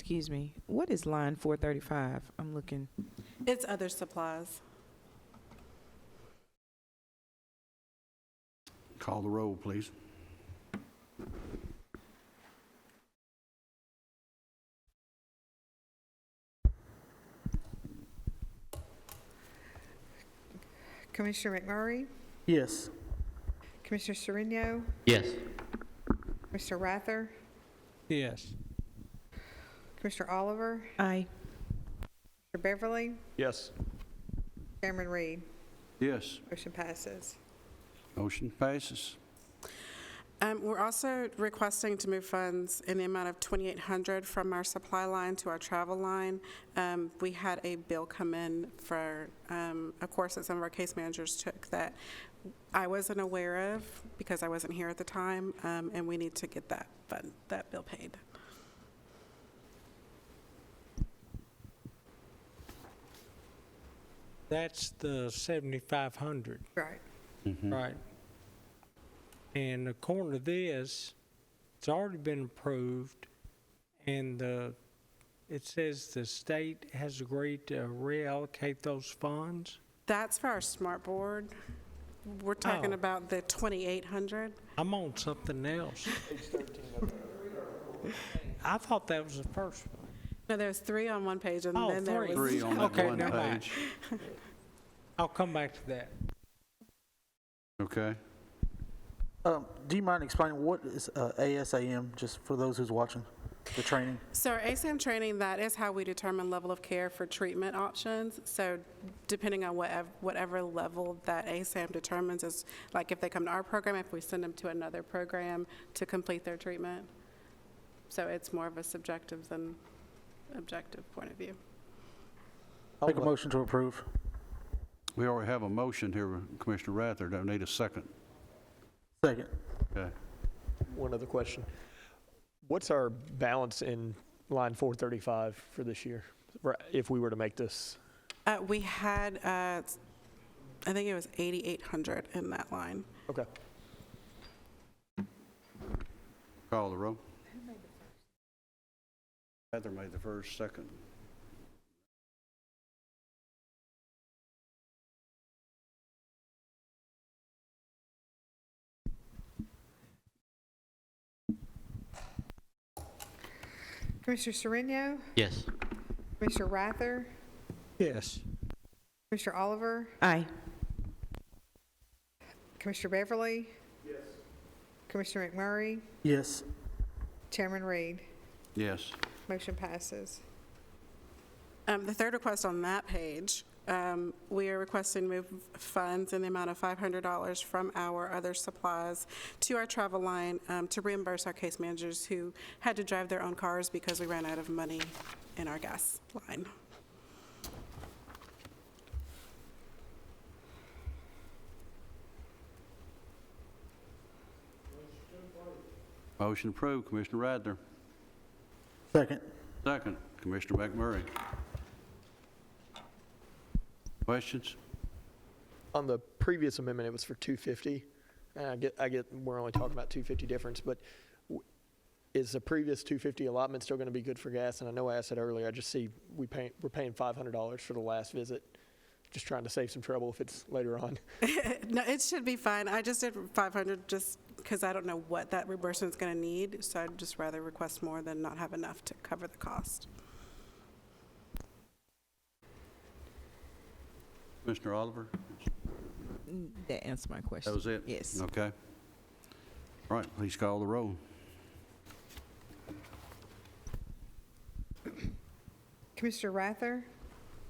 Excuse me. What is line 435? I'm looking. It's other supplies. Call the roll, please. Commissioner McMurray, Yes. Commissioner Sereno, Yes. Commissioner Rather, Yes. Commissioner Oliver, Aye. Commissioner Beverly, Yes. Chairman Reed. Yes. Motion passes. Motion passes. We're also requesting to move funds in the amount of $2,800 from our supply line to our travel line. We had a bill come in for a course that some of our case managers took that I wasn't aware of because I wasn't here at the time, and we need to get that bill paid. That's the 7,500, Right. right? And according to this, it's already been approved, and it says the state has agreed to reallocate those funds. That's for our smart board. We're talking Oh. about the $2,800. I'm on something else. I thought that was the first one. No, there's 3 on one page, and Oh, then there was... 3 on that Okay, one never mind. page. I'll come back to that. Okay. Do you mind explaining what is ASAM, just for those who's watching, the training? So our ASAM training, that is how we determine level of care for treatment options. So depending on whatever level that ASAM determines is, like if they come to our program, if we send them to another program to complete their treatment. So it's more of a subjective than objective point of view. Make a motion to approve. We already have a motion here, Commissioner Rather. Don't need a second. Second. Okay. One other question. What's our balance in line 435 for this year, if we were to make this? We had, I think it was 8,800 in that line. Okay. Call the roll. Heather made the first, second. Commissioner Sereno, Yes. Commissioner Rather, Yes. Commissioner Oliver, Aye. Commissioner Beverly. Yes. Commissioner McMurray, Yes. Chairman Reed. Yes. Motion passes. The third request on that page, we are requesting to move funds in the amount of $500 from our other supplies to our travel line to reimburse our case managers who had to drive their own cars because we ran out of money in our gas line. Motion approved. Commissioner Radner. Second. Second. Commissioner McMurray. Questions? On the previous amendment, it was for 250. And I get we're only talking about 250 difference, but is the previous 250 allotment still going to be good for gas? And I know I asked it earlier. I just see we're paying $500 for the last visit. Just trying to save some trouble if it's later on. No, it should be fine. I just did 500 just because I don't know what that reimbursement is going to need, so I'd just rather request more than not have enough to cover the cost. Commissioner Oliver? That answered my question. That was it? Yes. Okay. All right, please call the roll. Commissioner Rather,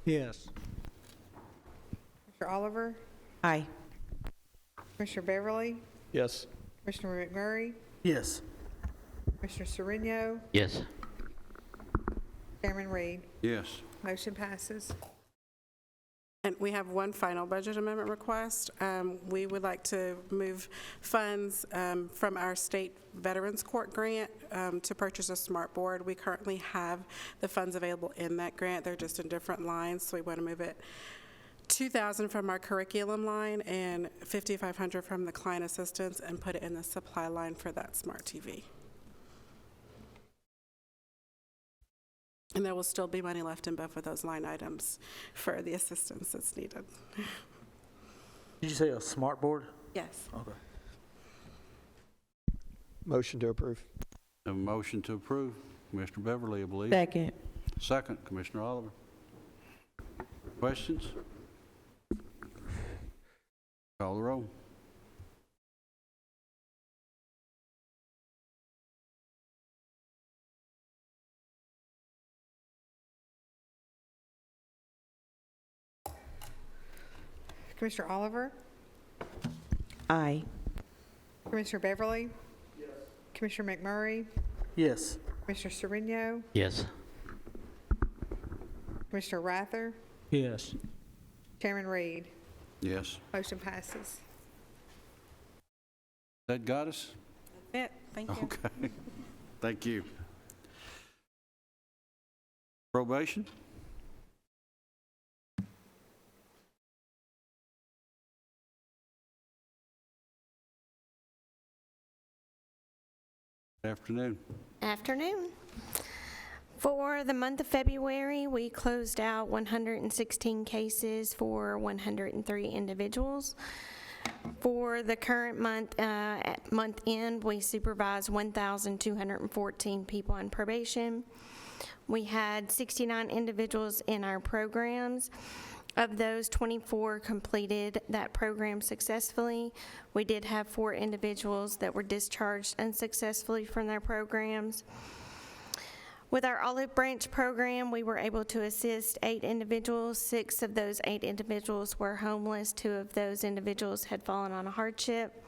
Yes. Commissioner Oliver, Aye. Commissioner Beverly, Yes. Commissioner McMurray, Yes. Commissioner Sereno, Yes. Chairman Reed. Yes. Motion passes. And we have one final budget amendment request. We would like to move funds from our state Veterans Court grant to purchase a smart board. We currently have the funds available in that grant. They're just in different lines, so we want to move it $2,000 from our curriculum line and $5,500 from the client assistance and put it in the supply line for that smart TV. And there will still be money left in both of those line items for the assistance that's needed. Did you say a smart board? Yes. Okay. Motion to approve. Have a motion to approve. Commissioner Beverly, I believe. Second. Second, Commissioner Oliver. Questions? Call the roll. Commissioner Oliver? Aye. Commissioner Beverly? Yes. Commissioner McMurray? Yes. Commissioner Sereno? Yes. Commissioner Rather? Yes. Chairman Reed? Yes. Motion passes. That got us? That's it. Thank you. Okay. Thank you. Probation? Afternoon. Afternoon. For the month of February, we closed out 116 cases for 103 individuals. For the current month, at month end, we supervised 1,214 people on probation. We had 69 individuals in our programs. Of those, 24 completed that program successfully. We did have 4 individuals that were discharged unsuccessfully from their programs. With our Olive Branch program, we were able to assist 8 individuals. 6 of those 8 individuals were homeless. 2 of those individuals had fallen on a hardship.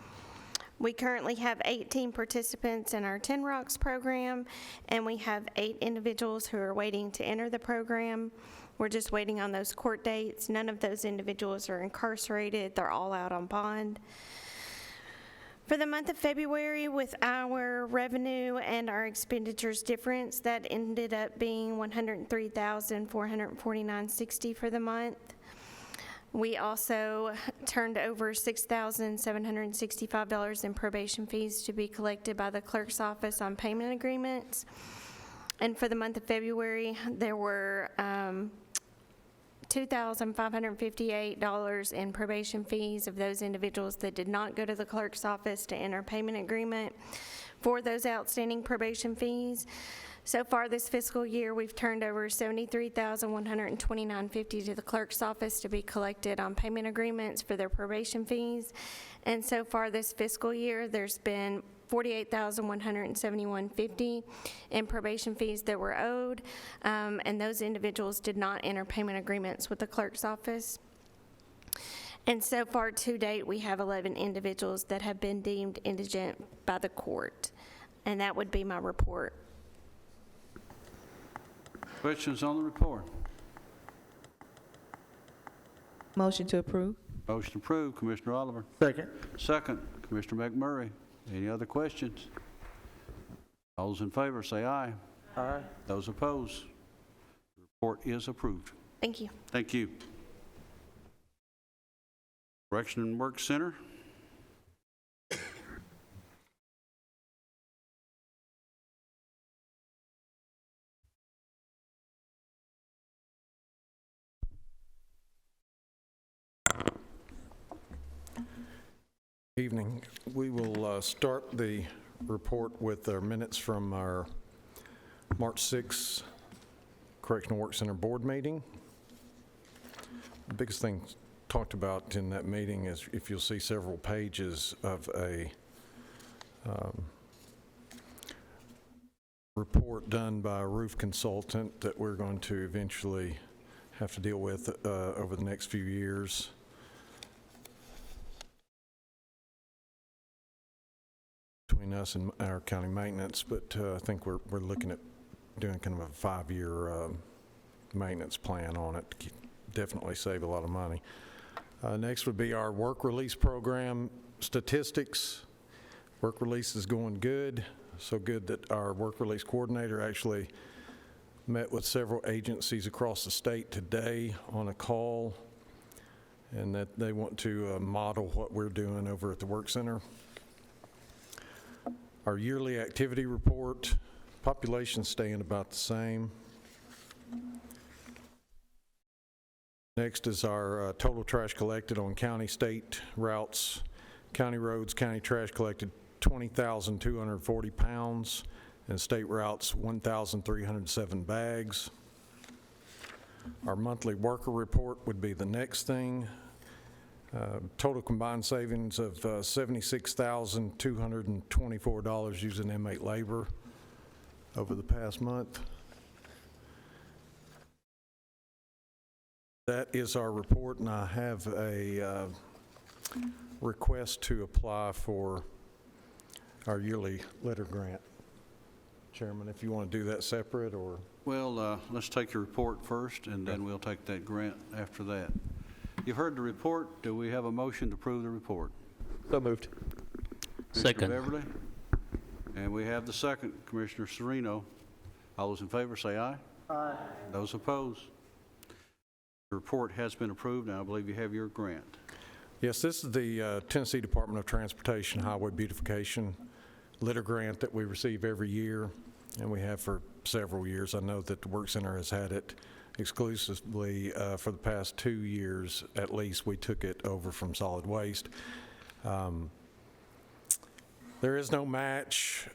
We currently have 18 participants in our 10 Rocks program, and we have 8 individuals who are waiting to enter the program. We're just waiting on those court dates. None of those individuals are incarcerated. They're all out on bond. For the month of February, with our revenue and our expenditures difference, that ended up being $103,449.60 for the month. We also turned over $6,765 in probation fees to be collected by the clerk's office on payment agreements. And for the month of February, there were $2,558 in probation fees of those individuals that did not go to the clerk's office to enter payment agreement for those outstanding probation fees. So far this fiscal year, we've turned over $73,129.50 to the clerk's office to be collected on payment agreements for their probation fees. And so far this fiscal year, there's been $48,171.50 in probation fees that were owed, and those individuals did not enter payment agreements with the clerk's office. And so far to date, we have 11 individuals that have been deemed indigent by the court. And that would be my report. Questions on the report? Motion to approve. Motion approved. Commissioner Oliver. Second. Second, Commissioner McMurray. Any other questions? All those in favor say aye. Aye. Those opposed? The report is approved. Thank you. Thank you. Correction and Work Center. Evening. We will start the report with our minutes from our March 6th Correctional Work Center Board meeting. The biggest thing talked about in that meeting is, if you'll see, several pages of a report done by a roof consultant that we're going to eventually have to deal with over the next few years. Between us and our county maintenance, but I think we're looking at doing kind of a 5-year maintenance plan on it to definitely save a lot of money. Next would be our work release program statistics. Work release is going good, so good that our work release coordinator actually met with several agencies across the state today on a call, and that they want to model what we're doing over at the work center. Our yearly activity report, population's staying about the same. Next is our total trash collected on county, state routes, county roads, county trash collected 20,240 pounds, and state routes 1,307 bags. Our monthly worker report would be the next thing. Total combined savings of $76,224 using inmate labor over the past month. That is our report, and I have a request to apply for our yearly letter grant. Chairman, if you want to do that separate, or... Well, let's take your report first, and then we'll take that grant after that. You've heard the report. Do we have a motion to approve the report? So moved. Second. Commissioner Beverly? And we have the second, Commissioner Sereno. All those in favor say aye. Aye. Those opposed? The report has been approved, and I believe you have your grant. Yes, this is the Tennessee Department of Transportation Highway Beautification litter grant that we receive every year, and we have for several years. I know that the Work Center has had it exclusively for the past 2 years at least. We took it over from solid waste. There is no match.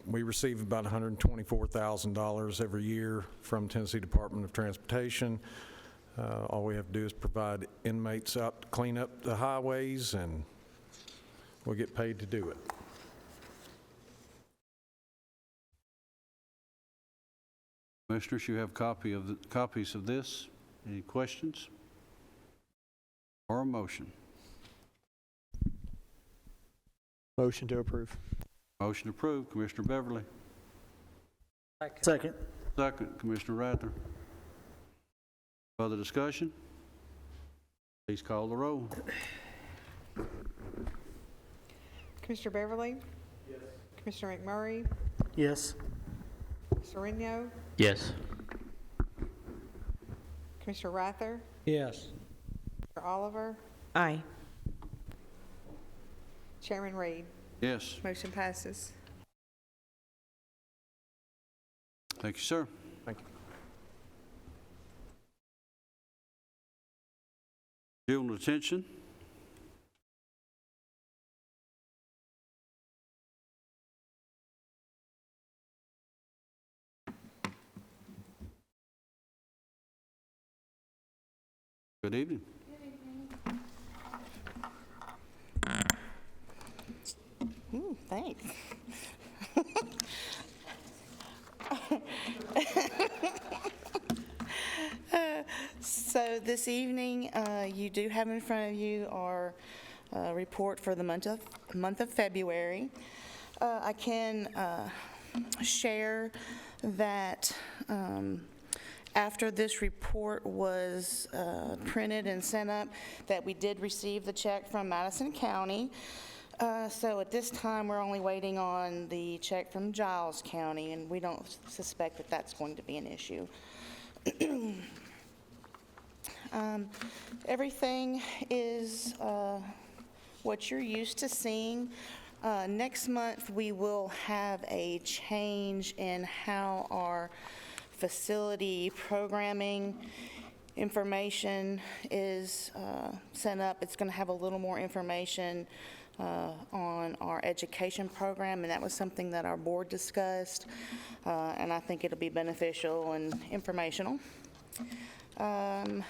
We receive about $124,000 every year from Tennessee Department of Transportation. All we have to do is provide inmates out to clean up the highways, and we'll get paid to do it. Commissioners, you have copies of this. Any questions? Or a motion? Motion to approve. Motion approved. Commissioner Beverly? Second. Second, Commissioner Rather. Further discussion? Please call the roll. Commissioner Beverly? Yes. Commissioner McMurray? Yes. Sereno? Yes. Commissioner Rather? Yes. Mr. Oliver? Aye. Chairman Reed? Yes. Motion passes. Thank you, sir. Thank you. Juvenile detention. Good evening. Thanks. So this evening, you do have in front of you our report for the month of February. I can share that after this report was printed and sent up, that we did receive the check from Madison County. So at this time, we're only waiting on the check from Giles County, and we don't suspect that that's going to be an issue. Everything is what you're used to seeing. Next month, we will have a change in how our facility programming information is sent up. It's going to have a little more information on our education program, and that was something that our board discussed, and I think it'll be beneficial and informational. I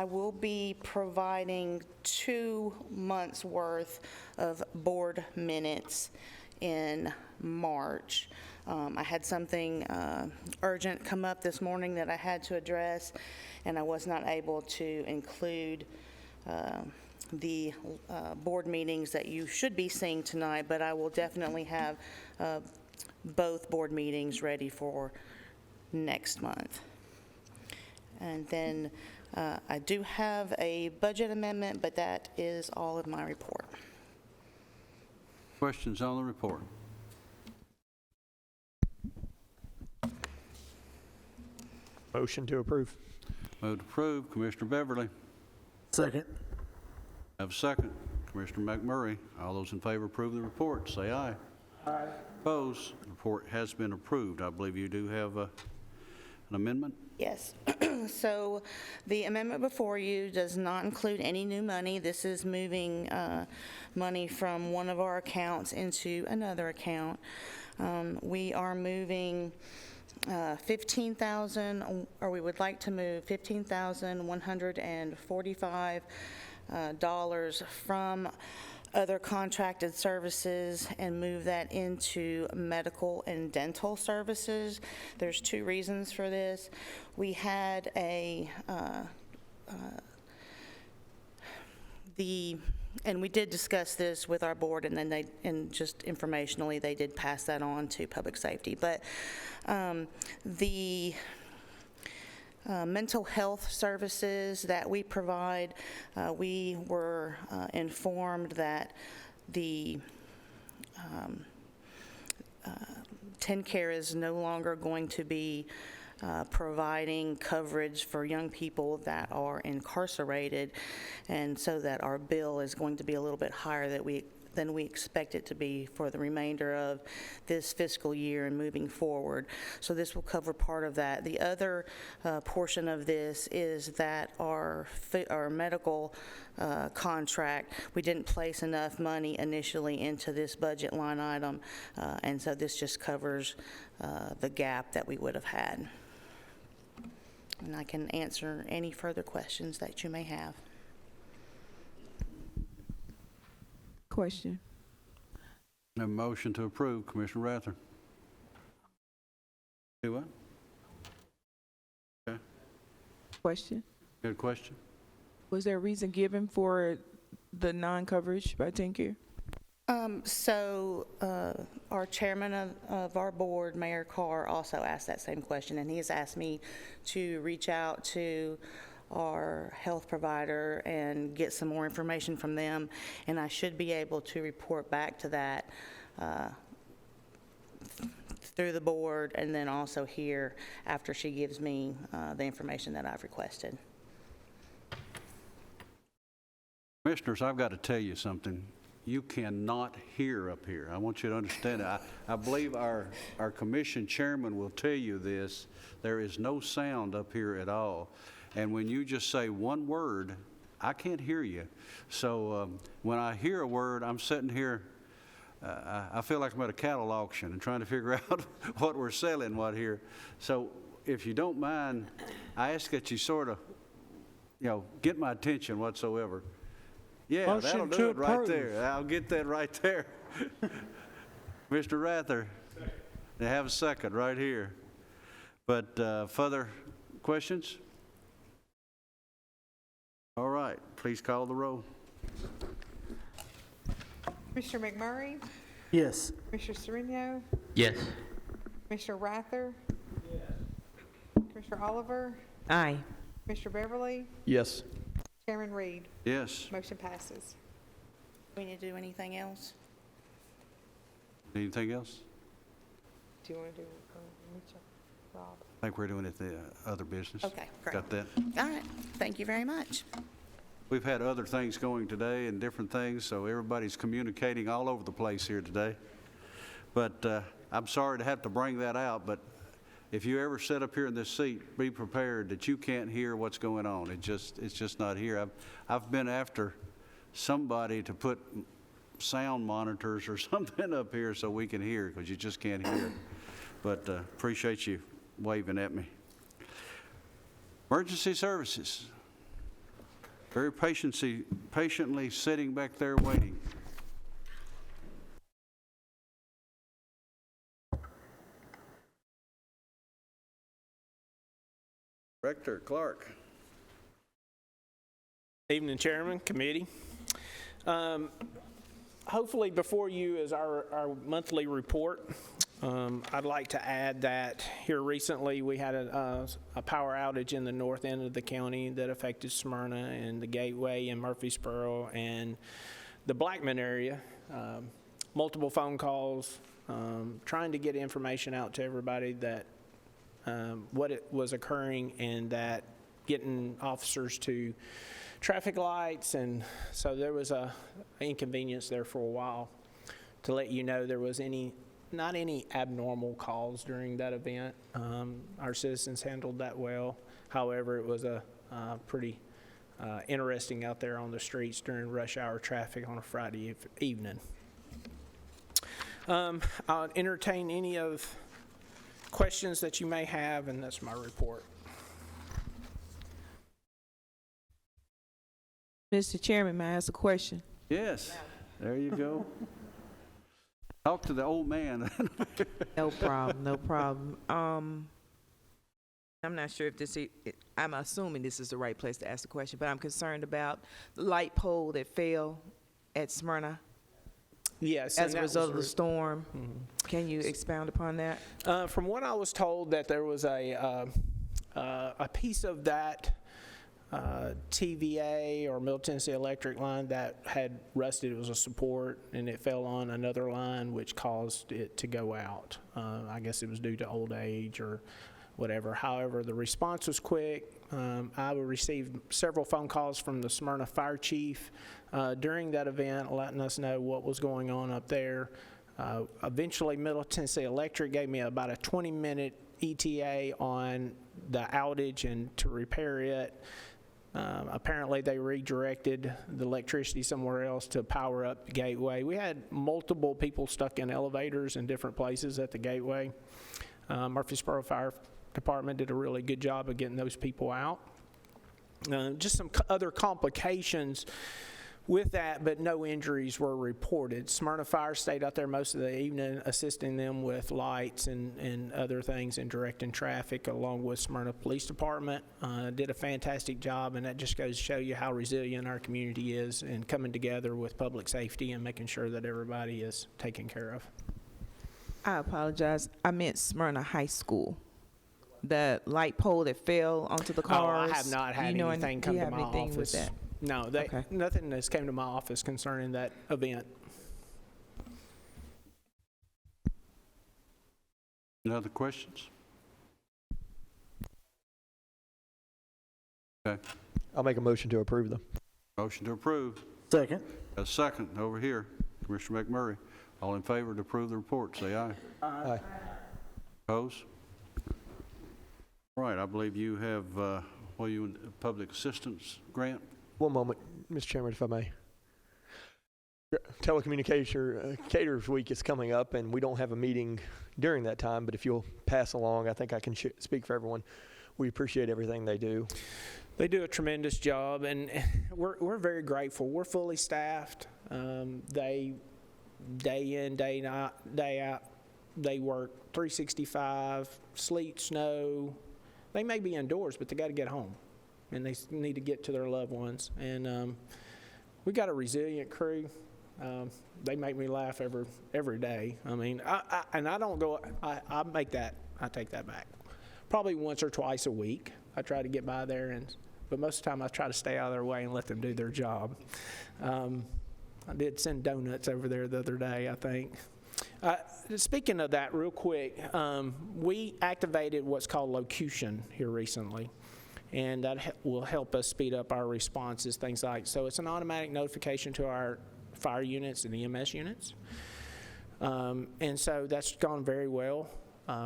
will be providing 2 months' worth of board minutes in March. I had something urgent come up this morning that I had to address, and I was not able to include the board meetings that you should be seeing tonight, but I will definitely have both board meetings ready for next month. And then I do have a budget amendment, but that is all of my report. Questions on the report? Motion to approve. Move to approve. Commissioner Beverly. Second. Have a second. Commissioner McMurray. All those in favor approve the report, say aye. Aye. Opposed? The report has been approved. I believe you do have an amendment. Yes. So the amendment before you does not include any new money. This is moving money from one of our accounts into another account. We are moving $15,000, or we would like to move $15,145 from other contracted services and move that into medical and dental services. There's two reasons for this. We had and we did discuss this with our board, and then and just informationally, they did pass that on to public safety. But the mental health services that we provide, we were informed that the TennCare is no longer going to be providing coverage for young people that are incarcerated, and so that our bill is going to be a little bit higher than we expect it to be for the remainder of this fiscal year and moving forward. So this will cover part of that. The other portion of this is that our medical contract, we didn't place enough money initially into this budget line item, and so this just covers the gap that we would have had. And I can answer any further questions that you may have. Question. A motion to approve, Commissioner Rather. Do what? Okay. Question. Good question. Was there a reason given for the non-coverage by TennCare? Our chairman of our board, Mayor Carr, also asked that same question, and he has asked me to reach out to our health provider and get some more information from them, and I should be able to report back to that through the board, and then also here after she gives me the information that I've requested. Commissioners, I've got to tell you something. You cannot hear up here. I want you to understand that. I believe our commission chairman will tell you this. There is no sound up here at all. And when you just say one word, I can't hear you. So when I hear a word, I'm sitting here, I feel like I'm at a cattle auction and trying to figure out what we're selling, what here. So if you don't mind, I ask that you sort of, get my attention whatsoever. Yeah, that'll do it right there. I'll get that right there. Mr. Rather, they have a second right here. But further questions? All right, please call the roll. Commissioner McMurray? Yes. Commissioner Sereno? Yes. Commissioner Rather? Yes. Commissioner Oliver? Aye. Commissioner Beverly? Yes. Chairman Reed? Yes. Motion passes. Do we need to do anything else? Anything else? Do you want to do Rob? I think we're doing it the other business. Okay, great. Got that? All right, thank you very much. We've had other things going today and different things, so everybody's communicating all over the place here today. But I'm sorry to have to bring that out, but if you ever sit up here in this seat, be prepared that you can't hear what's going on. It's just not here. I've been after somebody to put sound monitors or something up here so we can hear, because you just can't hear. But appreciate you waving at me. Emergency services. Very patiently sitting back there waiting. Director Clark. Evening, Chairman, committee. Hopefully before you is our monthly report. I'd like to add that here recently we had a power outage in the north end of the county that affected Smyrna and the Gateway and Murfreesboro and the Blackman area. Multiple phone calls, trying to get information out to everybody that what it was occurring, and that getting officers to traffic lights, and so there was a inconvenience there for a while. To let you know, there was any not any abnormal calls during that event. Our citizens handled that well. However, it was a pretty interesting out there on the streets during rush hour traffic on a Friday evening. I'll entertain any of questions that you may have, and that's my report. Mr. Chairman, may I ask a question? Yes, there you go. Talk to the old man. No problem, no problem. I'm not sure if I'm assuming this is the right place to ask the question, but I'm concerned about the light pole that fell at Smyrna. Yes. As a result of the storm. Can you expound upon that? From what I was told, that there was a piece of that TVA or Middle Tennessee Electric line that had rusted. It was a support, and it fell on another line, which caused it to go out. I guess it was due to old age or whatever. However, the response was quick. I received several phone calls from the Smyrna fire chief during that event, letting us know what was going on up there. Eventually, Middle Tennessee Electric gave me about a 20-minute ETA on the outage and to repair it. Apparently, they redirected the electricity somewhere else to power up the gateway. We had multiple people stuck in elevators in different places at the gateway. Murfreesboro Fire Department did a really good job of getting those people out. Just some other complications with that, but no injuries were reported. Smyrna Fire stayed out there most of the evening assisting them with lights and other things and directing traffic, along with Smyrna Police Department. Did a fantastic job, and that just goes to show you how resilient our community is in coming together with public safety and making sure that everybody is taken care of. I apologize. I meant Smyrna High School. The light pole that fell onto the cars. Oh, I have not had anything come to my office. With that? No, Okay. Nothing has came to my office concerning that event. Any other questions? Okay. I'll make a motion to approve them. Motion to approve. Second. A second over here. Commissioner McMurray. All in favor to approve the report, say aye. Aye. Opposed? Right, I believe you have, public assistance grant? One moment, Mr. Chairman, if I may. Telecommunicators Week is coming up, and we don't have a meeting during that time, but if you'll pass along, I think I can speak for everyone. We appreciate everything they do. They do a tremendous job, and we're very grateful. We're fully staffed. They, day in, day out, they work 365, sleet, snow. They may be indoors, but they got to get home, and they need to get to their loved ones. And we got a resilient crew. They make me laugh every day. I mean, I take that back. Probably once or twice a week, I try to get by there, but most of the time I try to stay out of their way and let them do their job. I did send donuts over there the other day, I think. Speaking of that, real quick, we activated what's called locution here recently, and that will help us speed up our responses, things like, so it's an automatic notification to our fire units and EMS units, and so that's gone very well.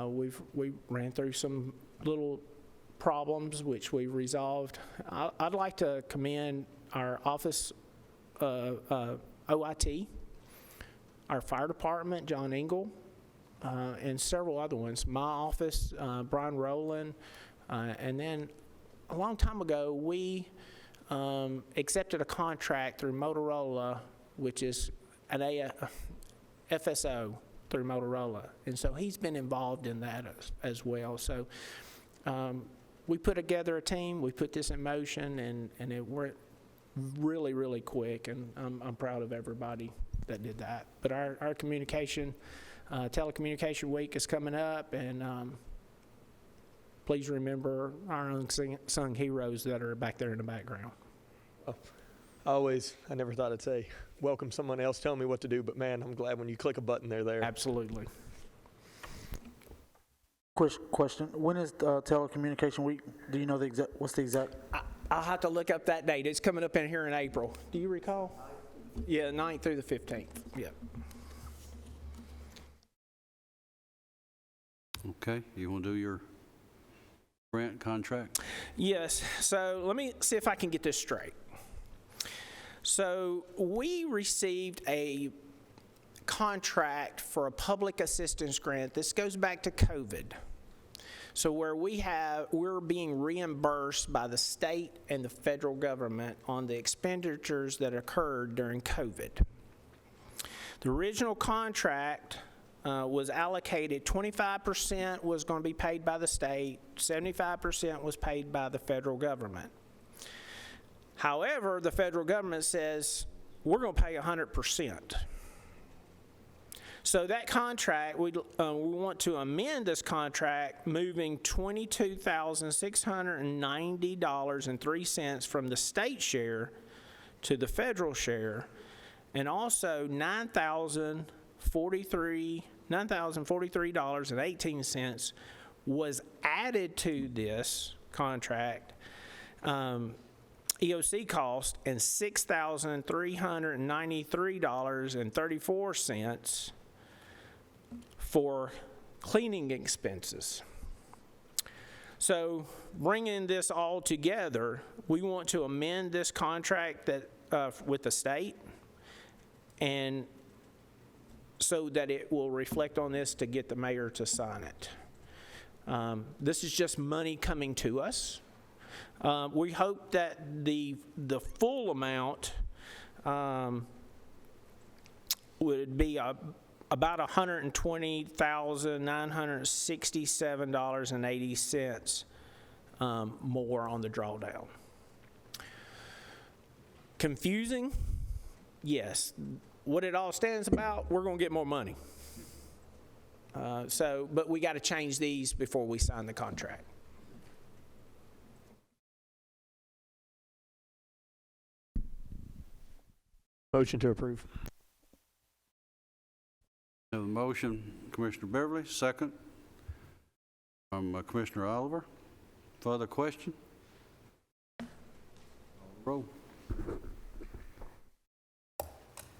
We ran through some little problems which we resolved. I'd like to commend our office OIT, our fire department, John Engel, and several other ones. My office, Brian Rowland, and then a long time ago, we accepted a contract through Motorola, which is an FSO through Motorola, and so he's been involved in that as well. So we put together a team, we put this in motion, and it worked really, really quick, and I'm proud of everybody that did that. But our telecommunication week is coming up, and please remember our unsung heroes that are back there in the background. I never thought I'd say, welcome someone else telling me what to do, but man, I'm glad when you click a button, they're there. Absolutely. Question, when is telecommunication week? Do you know what's the exact? I'll have to look up that date. It's coming up in here in April. Do you recall? Yeah, 9th through the 15th. Yeah. Okay, you want to do your grant contract? Yes, so let me see if I can get this straight. So we received a contract for a public assistance grant. This goes back to COVID. So where we're being reimbursed by the state and the federal government on the expenditures that occurred during COVID. The original contract was allocated 25% was going to be paid by the state, 75% was paid by the federal government. However, the federal government says we're going to pay 100%. So that contract, we want to amend this contract, moving $22,690.03 from the state share to the federal share, and also $9,043.18 was added to this contract, EOC cost, and $6,393.34 for cleaning expenses. So bringing this all together, we want to amend this contract that with the state, and so that it will reflect on this to get the mayor to sign it. This is just money coming to us. We hope that the full amount would be about $120,967.80 more on the drawdown. Confusing? Yes. What it all stands about, we're going to get more money. But we got to change these before we sign the contract. Motion to approve. Have a motion, Commissioner Beverly, second from Commissioner Oliver. Further question? Roll.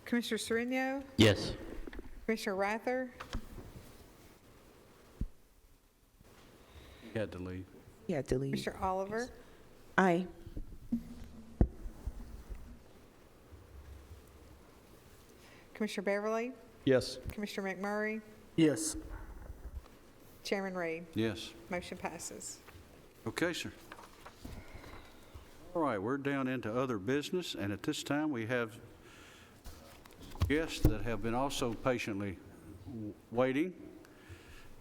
Commissioner Sereno? Yes. Commissioner Rather? You had to leave. You had to leave. Commissioner Oliver? Aye. Commissioner Beverly? Yes. Commissioner McMurray? Yes. Chairman Reed? Yes. Motion passes. Okay, sir. All right, we're down into other business, and at this time we have guests that have been also patiently waiting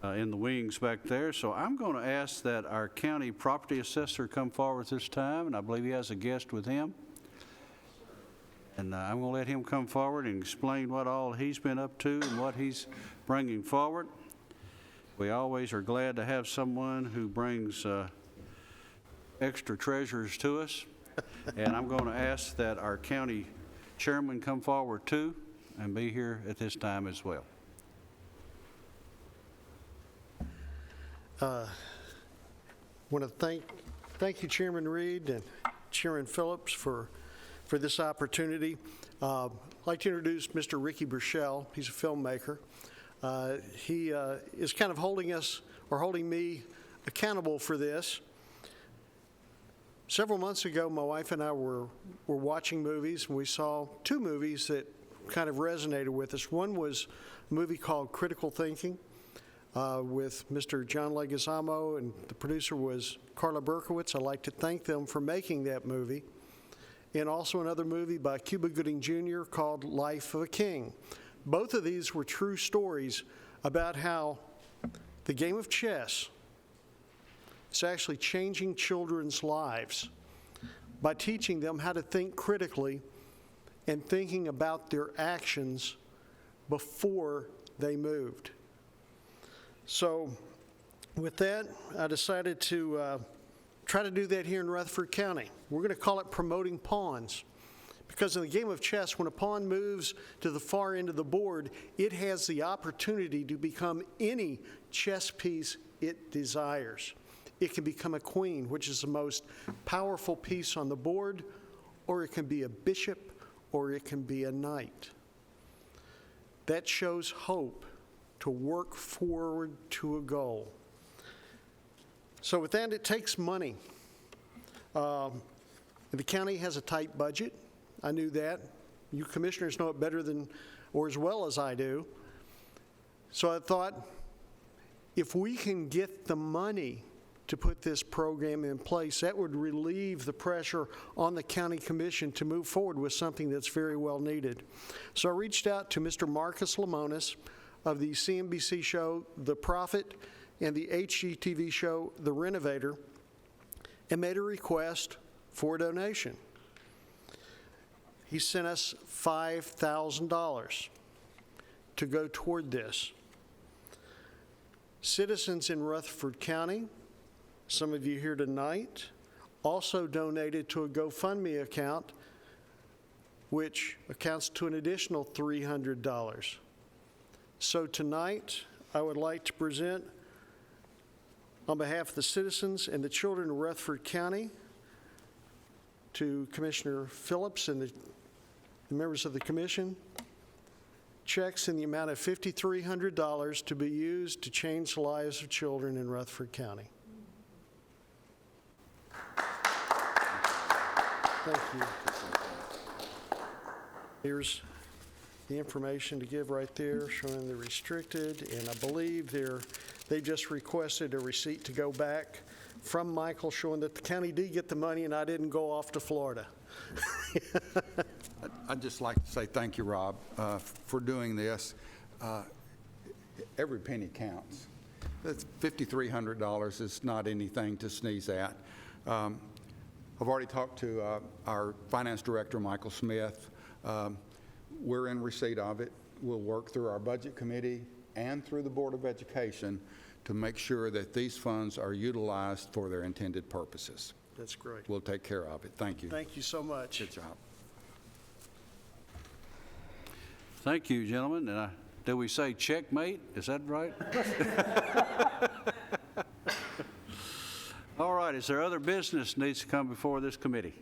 in the wings back there. So I'm going to ask that our county property assessor come forward this time, and I believe he has a guest with him. And I'm going to let him come forward and explain what all he's been up to and what he's bringing forward. We always are glad to have someone who brings extra treasures to us. And I'm going to ask that our county chairman come forward too and be here at this time as well. Want to thank you, Chairman Reed and Chairman Phillips, for this opportunity. I'd like to introduce Mr. Ricky Burchell. He's a filmmaker. He is kind of holding me accountable for this. Several months ago, my wife and I were watching movies, and we saw two movies that kind of resonated with us. One was a movie called Critical Thinking with Mr. John Leguizamo, and the producer was Carla Berkowitz. I'd like to thank them for making that movie. And also another movie by Cuba Gooding Jr. called Life of a King. Both of these were true stories about how the game of chess is actually changing children's lives by teaching them how to think critically and thinking about their actions before they moved. So with that, I decided to try to do that here in Rutherford County. We're going to call it promoting pawns, because in the game of chess, when a pawn moves to the far end of the board, it has the opportunity to become any chess piece it desires. It can become a queen, which is the most powerful piece on the board, or it can be a bishop, or it can be a knight. That shows hope to work forward to a goal. So with that, it takes money. The county has a tight budget. I knew that. You commissioners know it better than, or as well as I do. So I thought, if we can get the money to put this program in place, that would relieve the pressure on the county commission to move forward with something that's very well needed. So I reached out to Mr. Marcus Lemonis of the CNBC show, The Prophet, and the HGTV show, The Renovator, and made a request for a donation. He sent us $5,000 to go toward this. Citizens in Rutherford County, some of you here tonight, also donated to a GoFundMe account, which accounts to an additional $300. So tonight, I would like to present, on behalf of the citizens and the children of Rutherford County, to Commissioner Phillips and the members of the commission, checks in the amount of $5,300 to be used to change the lives of children in Rutherford County. Thank you. Here's the information to give right there, showing the restricted, and I believe they just requested a receipt to go back from Michael showing that the county did get the money and I didn't go off to Florida. I'd just like to say thank you, Rob, for doing this. Every penny counts. That's $5,300 is not anything to sneeze at. I've already talked to our finance director, Michael Smith. We're in receipt of it. We'll work through our budget committee and through the Board of Education to make sure that these funds are utilized for their intended purposes. That's great. We'll take care of it. Thank you. Thank you so much. Good job. Thank you, gentlemen. And did we say checkmate? Is that right? All right, is there other business needs to come before this committee?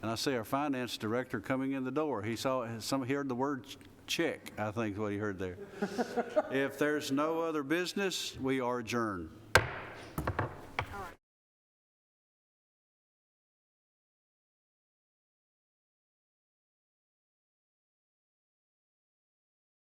And I see our finance director coming in the door. He heard the word check, I think is what he heard there. If there's no other business, we are adjourned.